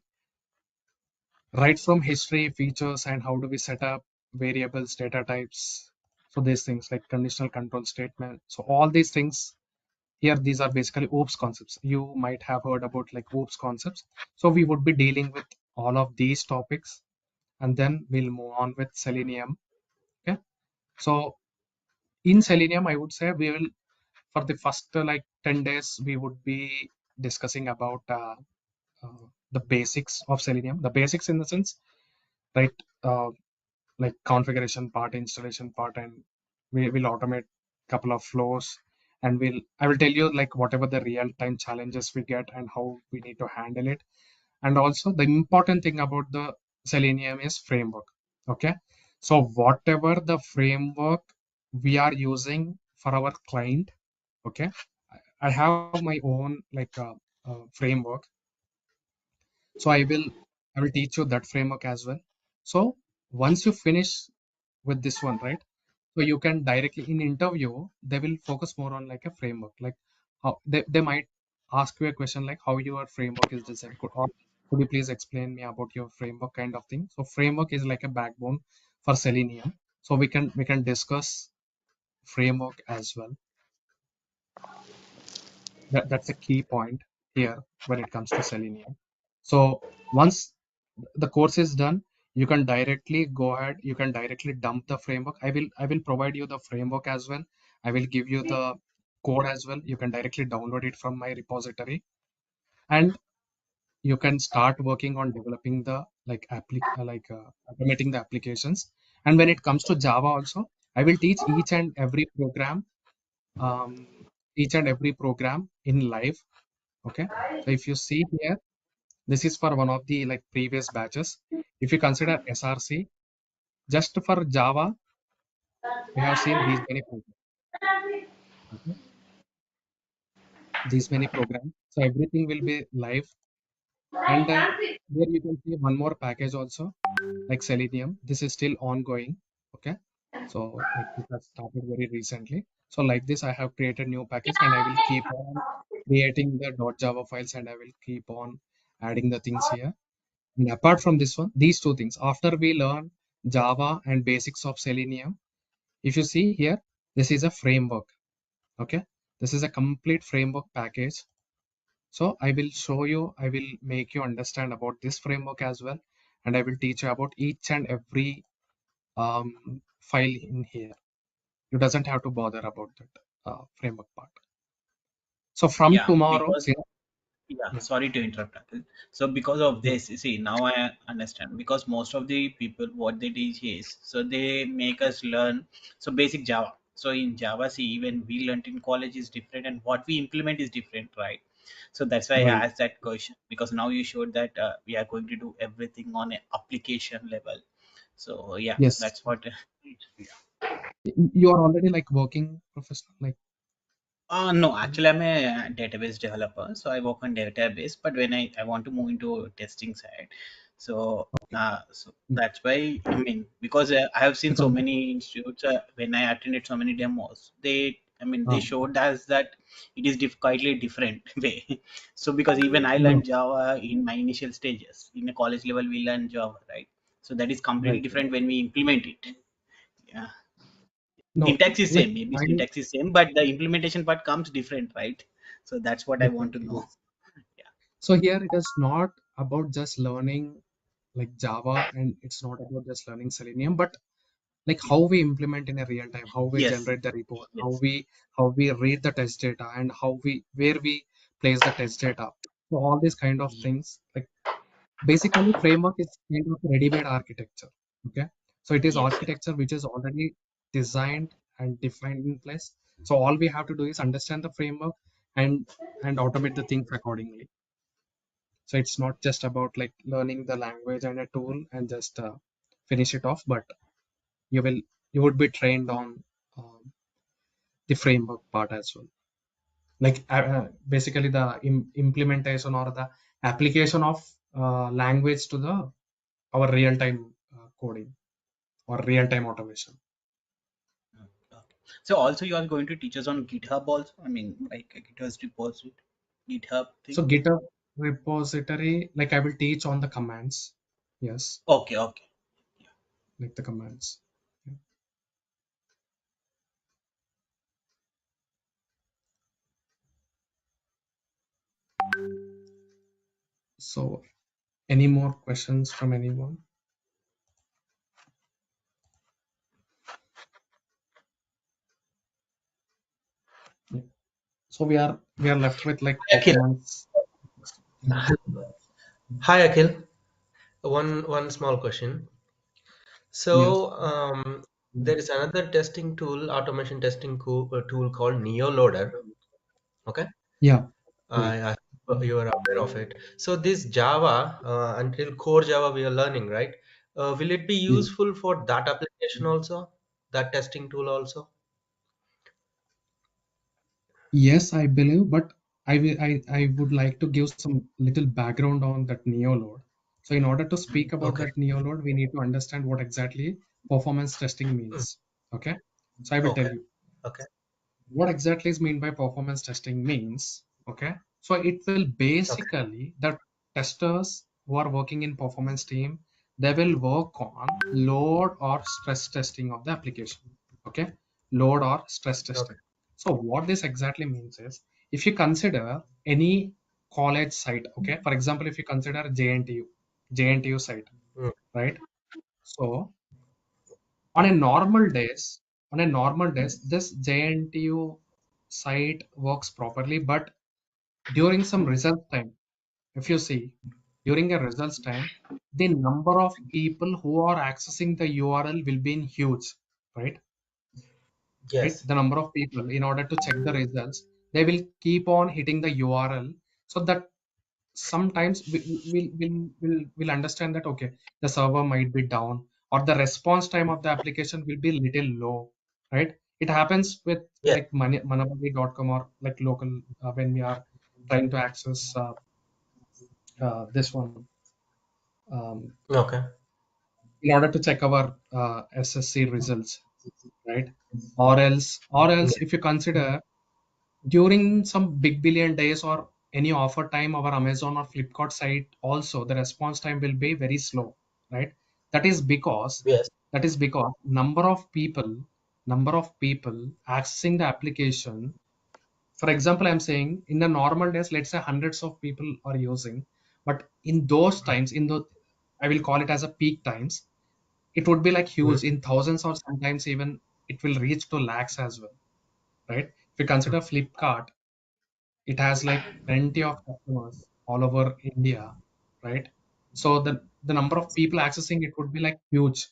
right from history, features, and how do we set up variables, data types. So these things like conditional control statement. So all these things here, these are basically OOPS concepts. You might have heard about like OOPS concepts. So we would be dealing with all of these topics, and then we'll move on with Selenium. Okay, so in Selenium, I would say we will, for the first like 10 days, we would be discussing about the basics of Selenium. The basics in the sense, right? Uh, like configuration part, installation part, and we will automate couple of flows, and I will tell you like whatever the real time challenges we get and how we need to handle it. And also the important thing about the Selenium is framework. Okay, so whatever the framework we are using for our client, okay, I have my own like framework. So I will teach you that framework as well. So once you finish with this one, right, so you can directly in interview, they will focus more on like a framework, like how they might ask you a question like how your framework is designed, or could you please explain me about your framework, kind of thing. So framework is like a backbone for Selenium. So we can discuss framework as well. That's a key point here when it comes to Selenium. So once the course is done, you can directly go ahead, you can directly dump the framework. I will provide you the framework as well. I will give you the code as well. You can directly download it from my repository, and you can start working on developing the automating the applications. And when it comes to Java also, I will teach um, each and every program in live. Okay, so if you see here, this is for one of the like previous batches. If you consider SRC, just for Java, we have seen these many programs. Okay? These many programs. So everything will be live. And here you can see one more package also, like Selenium. This is still ongoing. Okay. So like this has started very recently. So like this, I have created new package, and I will keep on creating the .java files, and I will keep on adding the things here. And apart from this one, these two things, after we learn Java and basics of Selenium, if you see here, this is a framework. Okay, this is a complete framework package. So I will show you, I will make you understand about this framework as well, and I will teach you about each and every file in here. You doesn't have to bother about that framework part. So from Yeah, tomorrow, because yeah, yeah, sorry to interrupt, Akhil. So because of yeah, this, you see, now I understand. Because most of the people, what they teach is, so they make us learn so basic Java. So in Java, see, even we learned in college is different, and what we implement is different, right? So that's why I right. asked that question, because now you showed that we are going to do everything on an application level. So yeah, Yes, that's what. you are already like working professional, like. No, actually, I'm a database developer, so I work on database. But when I want to move into testing side, so Okay. so that's why, I mean, because I have seen so Because many institutes when I attended so many demos, they uh, showed us that it is quitely different way. So because even I no, learned Java in my initial stages, in a college level we learn Java, right? So that is completely right. different when we implement it. Yeah, No, syntax is like same, maybe I syntax is same, but the implementation part comes different, right? So that's what I want to definitely know. yes. Yeah. So here it is not about just learning like Java, and it's not about just learning Selenium, but like how we implement in a real time, how we Yes. generate the report, how Yes. we read the test data, and how we where we place the test data. So all these kind of Ye- things, like basically framework is kind of ready-made architecture. Okay, so it is Yes. Yes. architecture which is already designed and defined in place. So all we have to do is understand the framework and automate the things accordingly. So it's not just about like learning the language and a tool and just finish it off, but you will you would be trained on the framework part as well. Like basically the implementation or the application of language to the our real-time coding or real-time automation. Okay. So also you are going to teach us on GitHub also. I mean, like a GitHub repository, GitHub So thing. GitHub repository, like I will teach on the commands. Yes, Okay, okay. like the commands. Yeah. So any more questions from anyone? Yeah. So we are left with like Akhil. performance. Hi, Akhil. One small question. Yes. So there is another testing tool, automation testing tool called NeoLoader. Okay, Yeah. Right. I you are aware of it. So this Java, until core Java we are learning, right? Will it be Yes. useful for that application also? That testing tool also? Yes, I believe, but I would like to give some little background on that neoload. So in order to speak about Okay. that neoload, we need to understand what exactly performance testing Mm. means. Okay. So I will tell Okay. you Okay. what exactly is mean by performance testing means. Okay. So it will Okay. basically the testers who are working in performance team, they will work on load or stress testing of the application. Okay. Load or stress Okay. testing. So what this exactly means is if you consider any college site, okay, for example, if you consider JNTU site, Mm. right? So on a normal days, this JNTU site works properly, but during some result time, if you see during a results time, the number of people who are accessing the URL will be in huge, right? Right? Yes. The number of people in order to check the results, they will keep on hitting the URL, so that sometimes we'll understand that okay, the server might be down or the response time of the application will be little low, right? It happens with Yes. like manavali.com or like local when we are trying to access this one Okay. in order to check our SSC results, right? Or else Yeah. if you consider during some big billion days or any offer time our Amazon or Flipkart site also the response time will be very slow, right? that is because Yes. that is because number of people accessing the application. For example, I'm saying in the normal days, let's say hundreds of people are using, but in those times, in the I will call it as a peak times, it would be like Mm. huge in thousands or sometimes even it will reach to lakhs as well, right? If you consider Flipkart, it has like plenty of customers all over India, right? So the number of people accessing it would be like huge.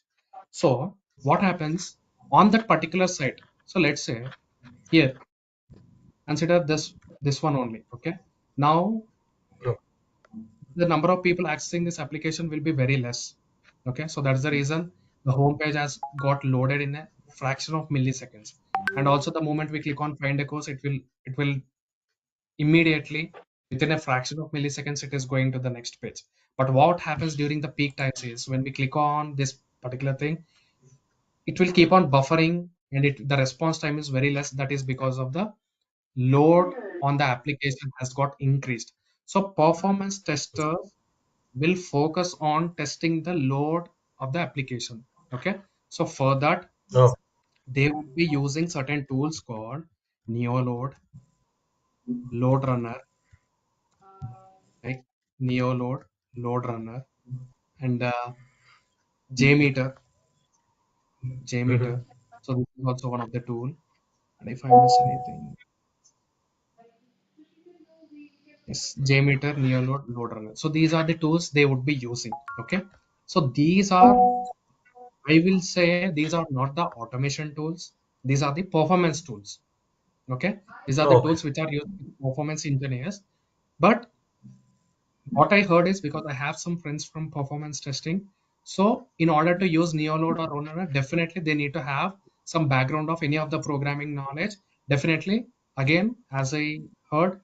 So what happens on that particular site? So let's say here, consider this one only. Okay. Now No. the number of people accessing this application will be very less. Okay. So that's the reason the home page has got loaded in a fraction of milliseconds. And also the moment we click on find a course, it will immediately within a fraction of milliseconds it is going to the next page. But what happens during the peak times is when we click on this particular thing, it will keep on buffering and the response time is very less. That is because of the load on the application has got increased. So performance testers will focus on testing the load of the application. Okay. So for that, No. they will be using certain tools called neoload, LoadRunner, like neoload, LoadRunner, and Jmeter, Mm-hmm. Jmeter. So this is also one of the tool. And if I miss anything, yes, Jmeter, neoload, LoadRunner. So these are the tools they would be using. Okay. So these are, I will say, these are not the automation tools. These are the performance tools. Okay, these are the Okay. tools which are used for performance engineers. But what I heard is, because I have some friends from performance testing, so in order to use Neoload or Runner, definitely they need to have some background of any of the programming knowledge. Definitely, again, as I heard,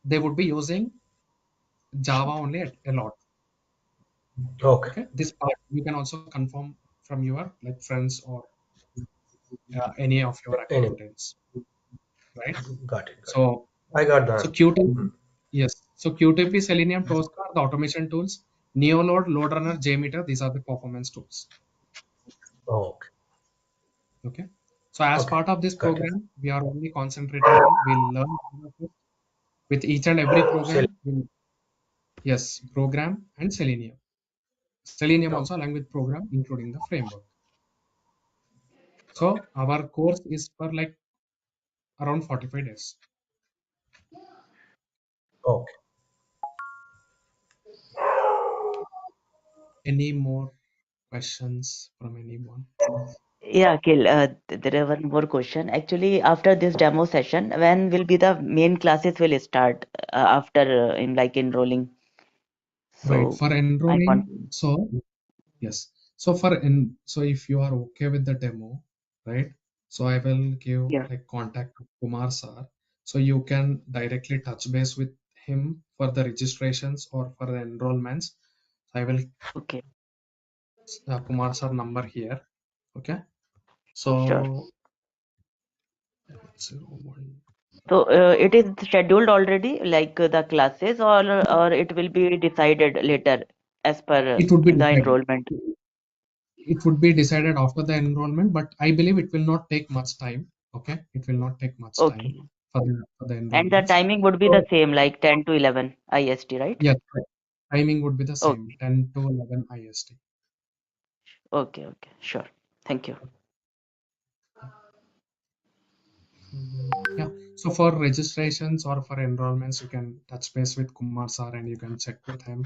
they would be using Java only a lot. Okay. Okay, this part you can also confirm from your like friends or any of your Anyway, accountants, right? got it. Got it. So, I got so that. Qt, Hmm. yes. So Qt, Selenium, Tosca are the automation tools. Neoload, LoadRunner, Jmeter, these are the performance tools. Okay. Okay. So as Okay. part of this Got it. program, we are only concentrating on, we'll learn with each and every Sel- program. Yes, program and Selenium. Selenium oh, also along with program, including the framework. So our course is for like around 45 days. okay. Any more questions from anyone? Yeah, Akhil, there is one more question. Actually, after this demo session, when will be the main classes will start after in like enrolling? Right. So For I want. enrolling, so yes. So so if you are okay with the demo, right? So I will give Yeah. like contact to Kumar sir. So you can directly touch base with him for the registrations or for the enrollments. I will Okay. Kumar sir number here. Okay. Sure. So 01. So it is scheduled already, like the classes, or it will be decided later as per It would be the decided. enrollment. It would be decided after the enrollment, but I believe it will not take much time. Okay, it will not take much time Okay. for the And the enrollments. timing would be the So same, like 10 to 11 IST, right? yes, timing would be the same, Okay. 10 to 11 IST. Okay. Okay. Sure. Thank you. Yeah. So for registrations or for enrollments, you can touch base with Kumar sir and you can check with him.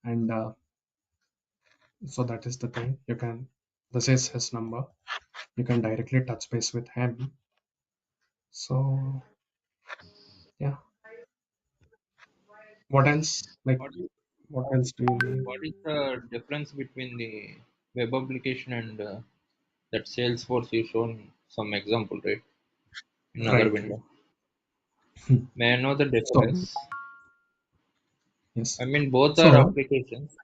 And so that is the thing. You can, this is his number. You can directly touch base with him. So yeah. What else? Like, What is what else do you need? what is the difference between the web application and that Salesforce you shown some example, right? In other Right, right. window. May I know the So difference? yes. I mean, both are So applications.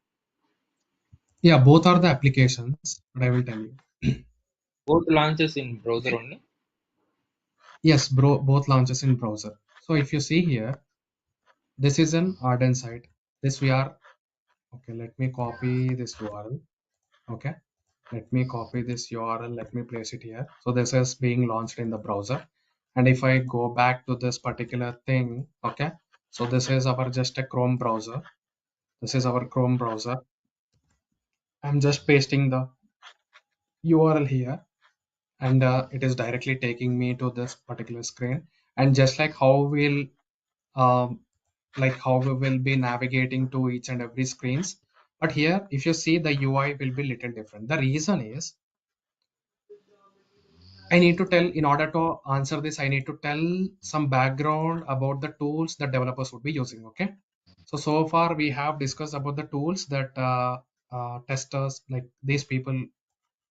yeah, both are the applications, but I will tell you. Both launches in browser Okay. only. Yes, bro, both launches in browser. So if you see here, this is an Arden site. This we are, okay, let me copy this URL. Okay. Let me copy this URL. Let me place it here. So this is being launched in the browser. And if I go back to this particular thing, okay. So this is our just a Chrome browser. This is our Chrome browser. I'm just pasting the URL here, and it is directly taking me to this particular screen. And just like how we'll um, like how we will be navigating to each and every screens, but here if you see, the UI will be little different. The reason is, I need to tell, in order to answer this, I need to tell some background about the tools that developers would be using. Okay, so far we have discussed about the tools that testers, like these people,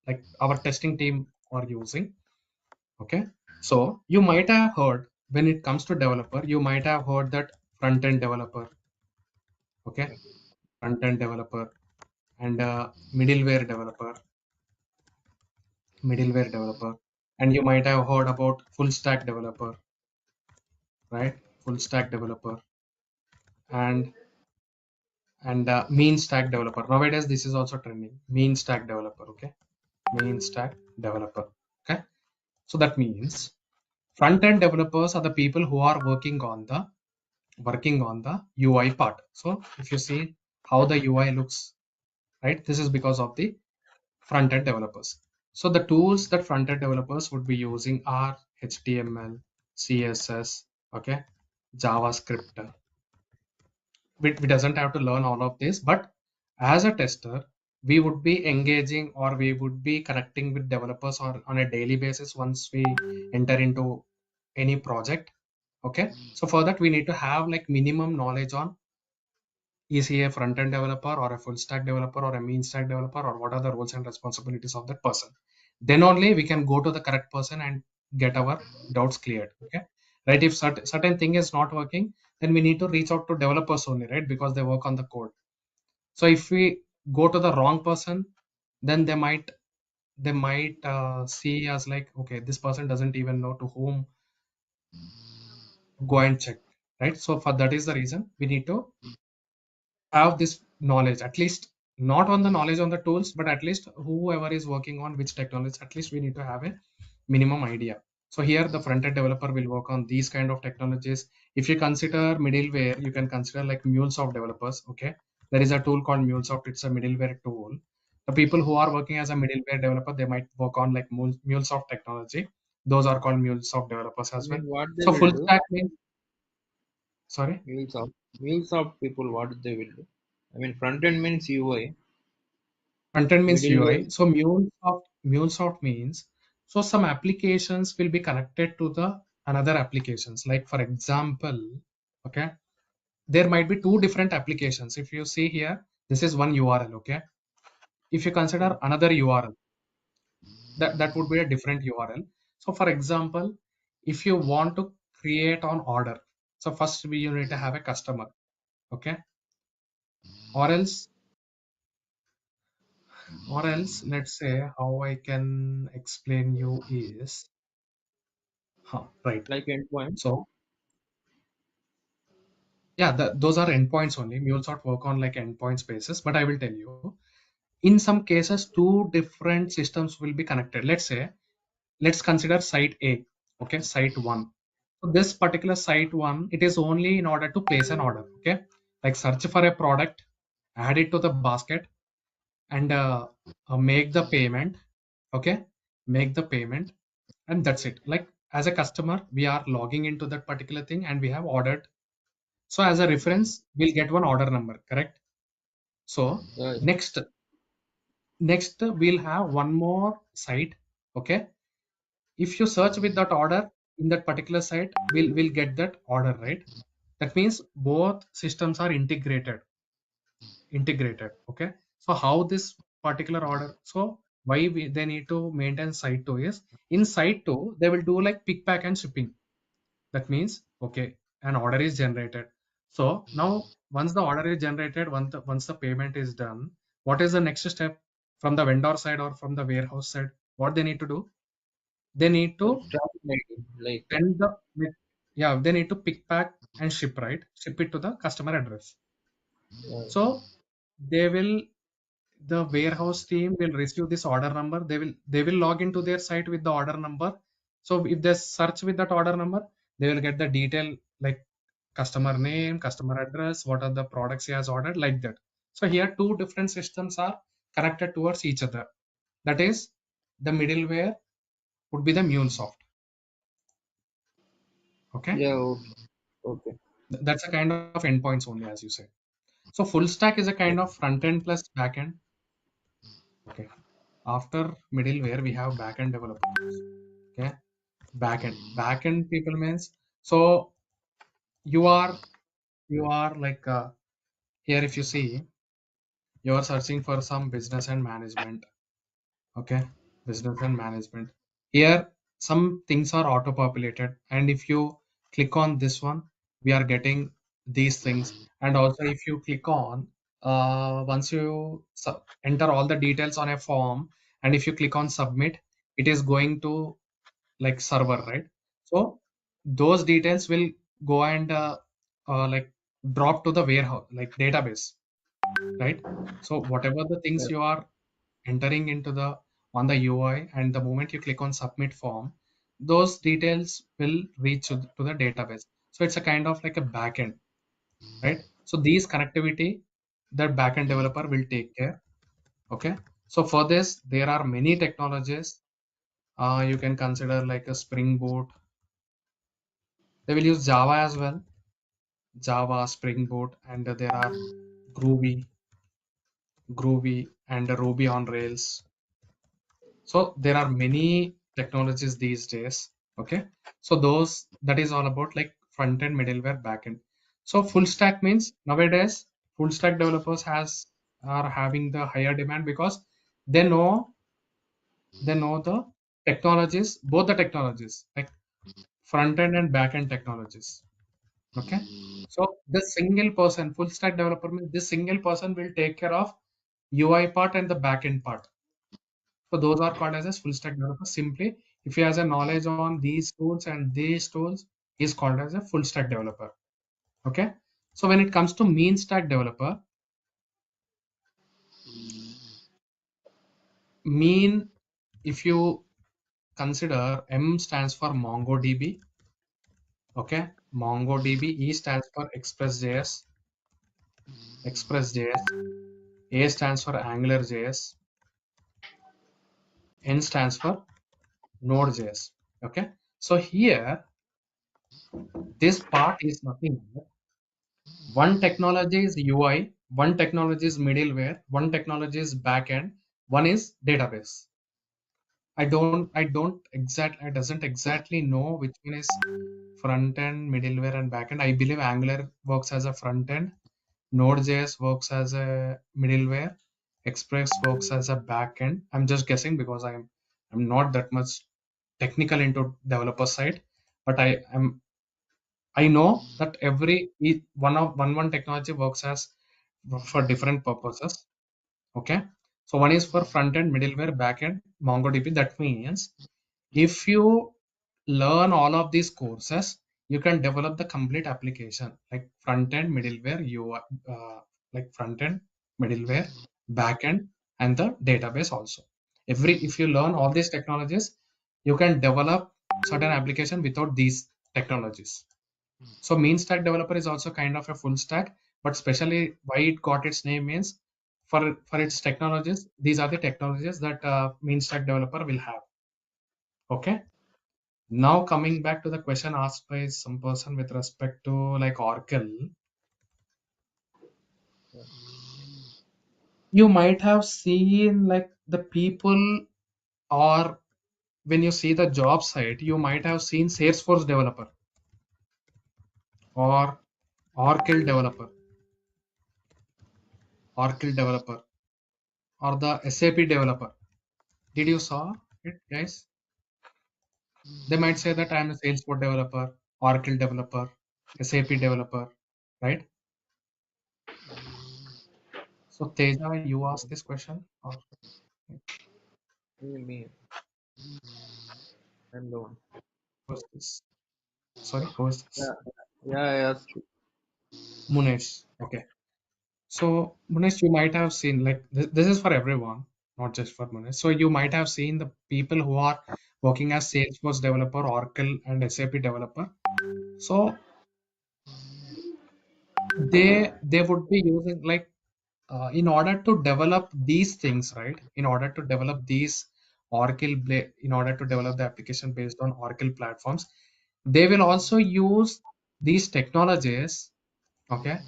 like our testing team are using. Okay, so you might have heard, when it comes to developer, you might have heard that front end developer. Okay, front end developer and middleware developer, and you might have heard about full stack developer, right? Full stack developer and mean stack developer. Nowadays this is also trending, mean stack developer. Okay, mean stack developer. Okay, so that means front end developers are the people who are working on the UI part. So if you see how the UI looks, right, this is because of the front end developers. So the tools that front end developers would be using are HTML, CSS, okay, JavaScript. We doesn't have to learn all of this, but as a tester, we would be engaging or we would be connecting with developers or on a daily basis once we enter into any project. Okay, so for that we need to have like minimum knowledge on, is he a front end developer or a full stack developer or a mean stack developer, or what are the roles and responsibilities of that person. Then only we can go to the correct person and get our doubts cleared. Okay, right? If certain thing is not working, then we need to reach out to developers only, right? Because they work on the code. So if we go to the wrong person, then they might see us like, okay, this person doesn't even know to whom go and check, right? So for that is the reason we need to have this knowledge, at least not on the knowledge on the tools, but at least whoever is working on which technology, at least we need to have a minimum idea. So here the front-end developer will work on these kind of technologies. If you consider middleware, you can consider like MuleSoft developers. Okay, there is a tool called MuleSoft. It's a middleware tool. The people who are working as a middleware developer, they might work on like MuleSoft technology. Those are called MuleSoft developers I as well. mean, what they So will full do, stack means, sorry. MuleSoft people, what they will do. I mean, front end means UI, Front-end means middleware. UI. So MuleSoft means, so some applications will be connected to the another applications. Like for example, okay, there might be two different applications. If you see here, this is one URL. Okay, if you consider another URL, that would be a different URL. So for example, if you want to create an order, so first you need to have a customer. Okay, or else let's say how I can explain you is, right. Like endpoint. So yeah, those are endpoints only. MuleSoft work on like endpoints basis, but I will tell you, in some cases, two different systems will be connected. Let's say, let's consider site A, okay, site one. So this particular site one, it is only in order to place an order, okay, like search for a product, add it to the basket, and make the payment, okay, make the payment, and that's it. Like as a customer, we are logging into that particular thing and we have ordered. So as a reference, we'll get one order number, correct? So Yeah, next we'll have one more site. Okay. If you search with that order in that particular site, we'll get that order, right? That means both systems are integrated. Okay. So how this particular order, so why they need to maintain site 2 is, in site 2, they will do like pick, pack, and shipping. That means, okay, an order is generated. So now once the order is generated, once the payment is done, what is the next step from the vendor side or from the warehouse side? What they need to do? They need to traffic lighting, like send the, yeah, they need to pick, pack, and ship, right? Ship it to the customer address. uh, So they will, the warehouse team will receive this order number. They will log into their site with the order number. So if they search with that order number, they will get the detail like customer name, customer address, what are the products he has ordered, like that. So here two different systems are connected towards each other. That is, the middleware would be the MuleSoft. Okay, yeah, okay, okay. that's a kind of endpoints only, as you said. So full stack is a kind of front end plus back end. Okay. After middleware, we have backend developers. Okay. Backend people means, so you are like here, if you see, you are searching for some business and management. Okay. Business and management. Here some things are auto populated, and if you click on this one, we are getting these things. And also if you click on, once you enter all the details on a form, and if you click on submit, it is going to like server, right? So those details will go and like drop to the warehouse, like database, right? So whatever the things Yeah. you are entering into the on the UI, and the moment you click on submit form, those details will reach to the database. So it's a kind of like a backend, right? So these connectivity, that backend developer will take care. Okay. So for this, there are many technologies. You can consider like a Spring Boot. They will use Java as well. Java, Spring Boot, and there are Groovy, and Ruby on Rails. So there are many technologies these days. Okay, so those, that is all about like front end, middleware, back end. So full stack means nowadays full stack developers are having the higher demand because they know the technologies, both the technologies, like front end and back end technologies. Okay, so the single person, full stack developer means this single person will take care of UI part and the back end part. So those are called as a full stack developer. Simply, if he has a knowledge on these tools and these tools, he's called as a full stack developer. Okay. So when it comes to mean stack developer, mean, if you consider, M stands for MongoDB. Okay. MongoDB, E stands for Express.js, A stands for AngularJS, N stands for Node.js. Okay. So here, this part is nothing but one technology is UI, one technology is middleware, one technology is backend, one is database. I doesn't exactly know which one is front end, middleware, and backend. I believe Angular works as a front end, Node.js works as a middleware, Express works as a backend. I'm just guessing because I'm not that much technical into developer side, but I know that one technology works as for different purposes. Okay, so one is for front end, middleware, backend, MongoDB. That means if you learn all of these courses, you can develop the complete application like front end, middleware, UI, like front end, middleware, backend, and the database also. If you learn all these technologies, you can develop certain application without these technologies. So mean stack developer is also kind of a full stack, but especially why it got its name means for its technologies. These are the technologies that mean stack developer will have. Okay. Now coming back to the question asked by some person with respect to like Oracle, you might have seen like the people, or when you see the job site, you might have seen Salesforce developer or Oracle developer, Oracle developer, or the SAP developer. Did you saw it, guys? They might say that I'm a Salesforce developer, Oracle developer, SAP developer, right? So Teja, you asked this question, or Me, I'm the one. who's this? Sorry, who is this? Yeah, yeah, I asked you. Munesh. Okay. So Munesh, you might have seen like this is for everyone, not just for Munesh. So you might have seen the people who are working as Salesforce developer, Oracle, and SAP developer. So they would be using like in order to develop these things, right? In order to develop these in order to develop the application based on Oracle platforms, they will also use these technologies. Okay,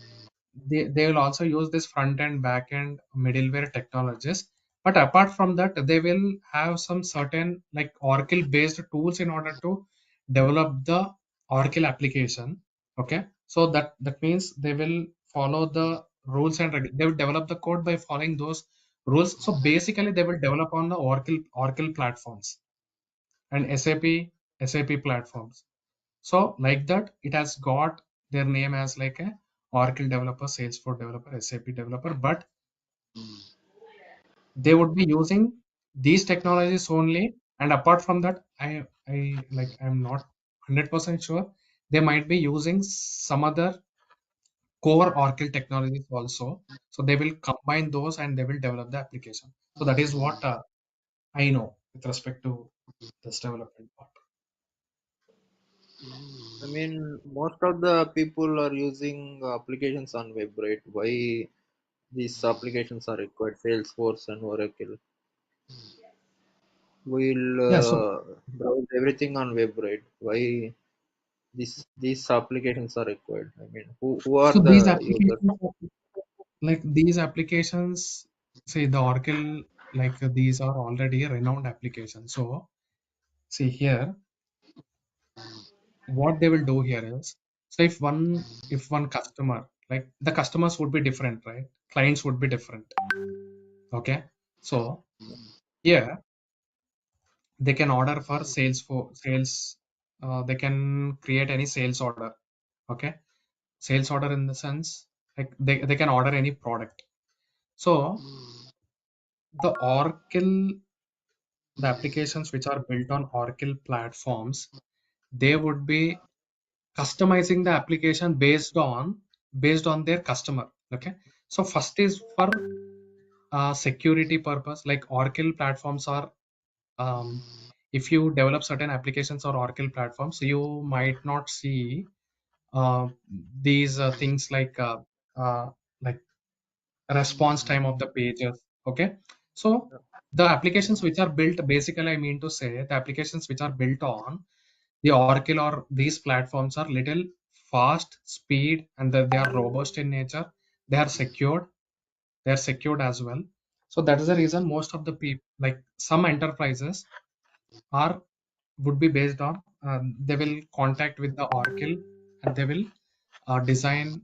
they will also use this front end, back end, middleware technologies. But apart from that, they will have some certain like Oracle based tools in order to develop the Oracle application. Okay, so that means they will follow the rules and they will develop the code by following those rules. So basically, they will develop on the Oracle platforms and SAP platforms. So like that, it has got their name as like a Oracle developer, Salesforce developer, SAP developer, but they would be using these technologies only. And apart from that, I'm not 100% sure. They might be using some other core Oracle technologies also. So they will combine those and they will develop the application. So that is what I know with respect to this development part. I mean, most of the people are using applications on web, right? Why these applications are required? Salesforce and Oracle. We'll Yeah. So browse everything on web, right? Why these applications are required? I mean, who are so these the users? applications like these applications, see the Oracle, like these are already renowned applications. So see here, what they will do here is, so if one customer, like the customers would be different, right? Clients would be different. Okay. So here they can order for sales, for sales. They can create any sales order. Okay. Sales order in the sense, like they can order any product. So the Oracle, the applications which are built on Oracle platforms, they would be customizing the application based on their customer. Okay. So first is for security purpose, like Oracle platforms are, if you develop certain applications or Oracle platforms, you might not see uh, these things uh, like response time of the pages. Okay. So the applications which are built, basically I mean to say, the applications which are built on the Oracle or these platforms are little fast, speed, and they are robust in nature. They are secured. They are secured as well. So that is the reason most of the people, like some enterprises, are would be based on, they will contact with the Oracle, and they will design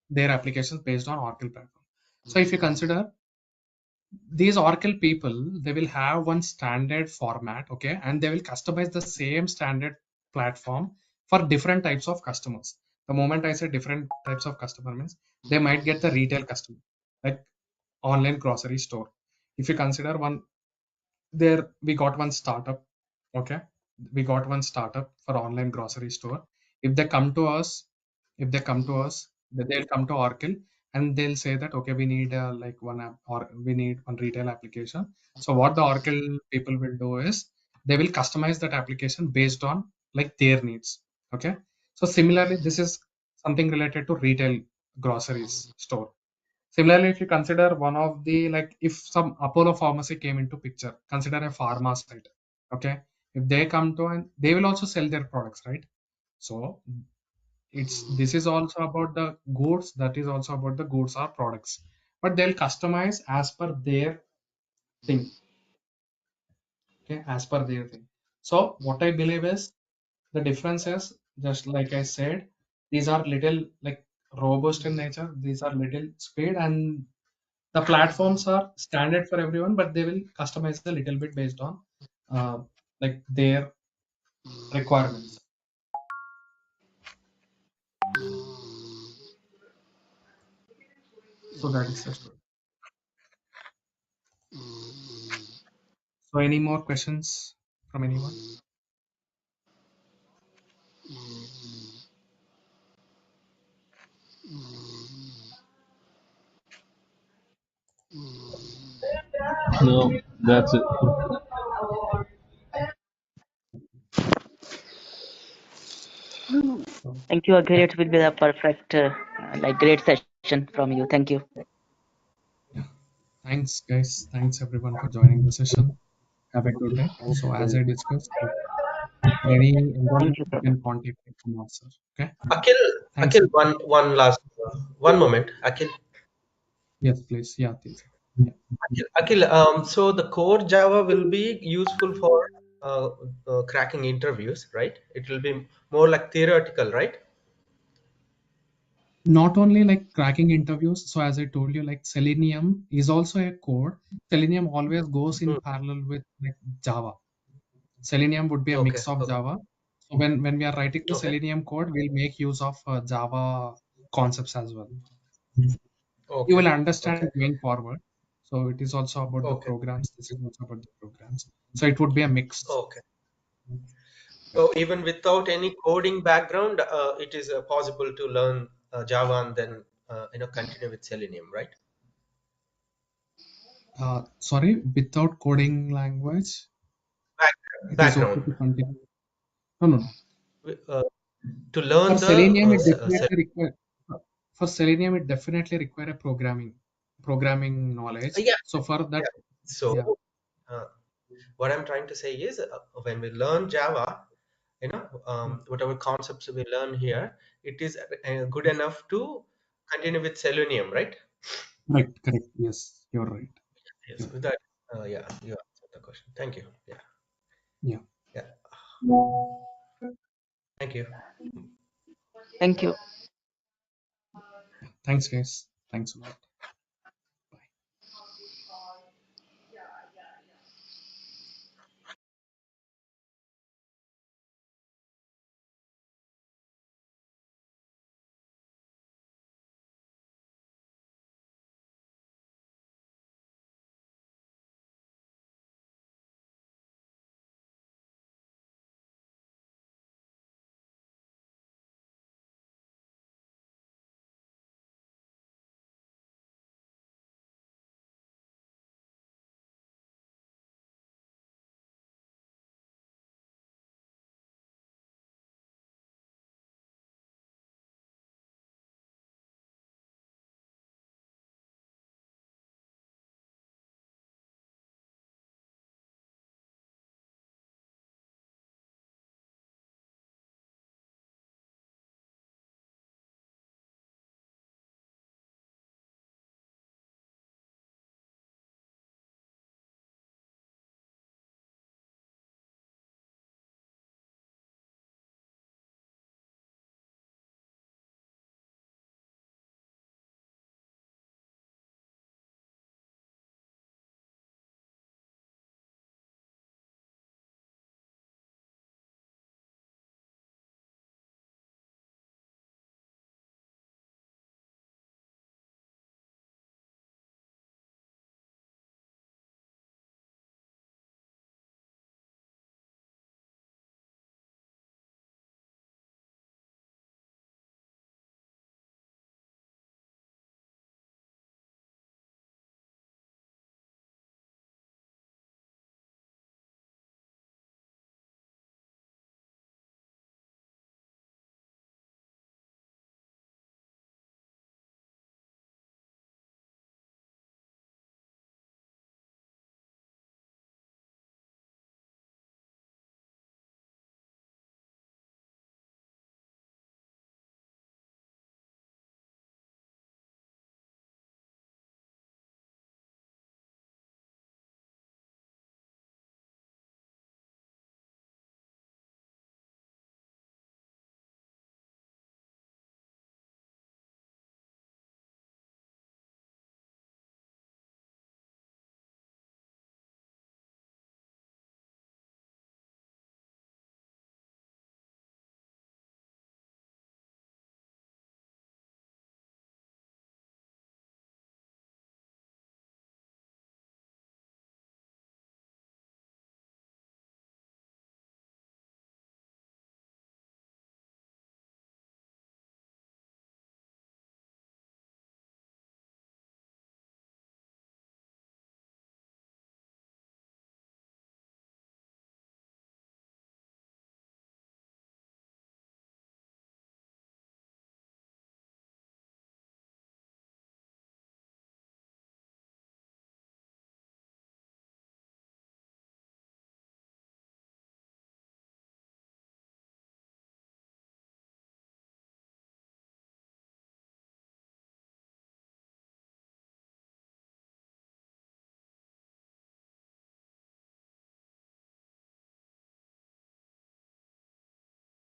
their applications based on Oracle platform. So if you consider these Oracle people, they will have one standard format, okay, and they will customize the same standard platform for different types of customers. The moment I say different types of customer means they might get the retail customer, like online grocery store. If you consider one, there we got one startup, okay, we got one startup for online grocery store. If they come to us, if they come to us, they'll come to Oracle, and they'll say that, okay, we need like one app, or we need one retail application. So what the Oracle people will do is they will customize that application based on like their needs. Okay. So similarly, this is something related to retail groceries store. Similarly, if you consider one of the, like if some Apollo pharmacy came into picture, consider a pharma site. Okay. If they come to, and they will also sell their products, right? So it's, this is also about the goods, that is also about the goods or products. But they'll customize as per their thing. Okay, as per their thing. So what I believe is the difference is, just like I said, these are little like robust in nature, these are little speed, and the platforms are standard for everyone, but they will customize a little bit based on uh, like their requirements. So that is the story. So any more questions from anyone? No, that's it. So Thank you, Akhil. yeah, It will be a perfect, like great session from you. Thank you. yeah. Thanks guys. Thanks everyone for joining the session. Have a good day. So as I discussed, for any Thank enrollment you, you sir. can contact me from us, sir. Okay. Akhil, Thanks. Akhil, one last, one moment, Akhil. Yes, please. Yeah, please. Yeah. Akhil, so the core Java will be useful for uh, cracking interviews, right? It will be more like theoretical, right? Not only like cracking interviews. So as I told you, like Selenium is also a code. Selenium always goes in Hmm. parallel with like Java. Selenium would be a Okay, mix of okay, Java. So when we are writing the okay, Selenium code, we'll make use of Java concepts as well. You okay, will okay, understand going forward. So it is also about the okay, programs. This is also about the programs. So it would be a mix. okay. So even without any coding background, it is possible to learn Java and then continue with Selenium, right? Sorry, without coding language, Back, it is okay background to continue. No, no, no. uh, to For learn the Selenium, it definitely require, for Selenium, it definitely require a programming knowledge. yeah, So for that, yeah. So yeah, uh, what I'm trying to say is, when we learn Java, whatever concepts we learn here, it is good enough to continue with Selenium, right? correct, correct. Yes, you're right. Yes, You're with right. that, yeah, you answered the question. Thank you. Yeah, Yeah. yeah. Thank you. Thank you. Thanks, guys. Thanks a lot.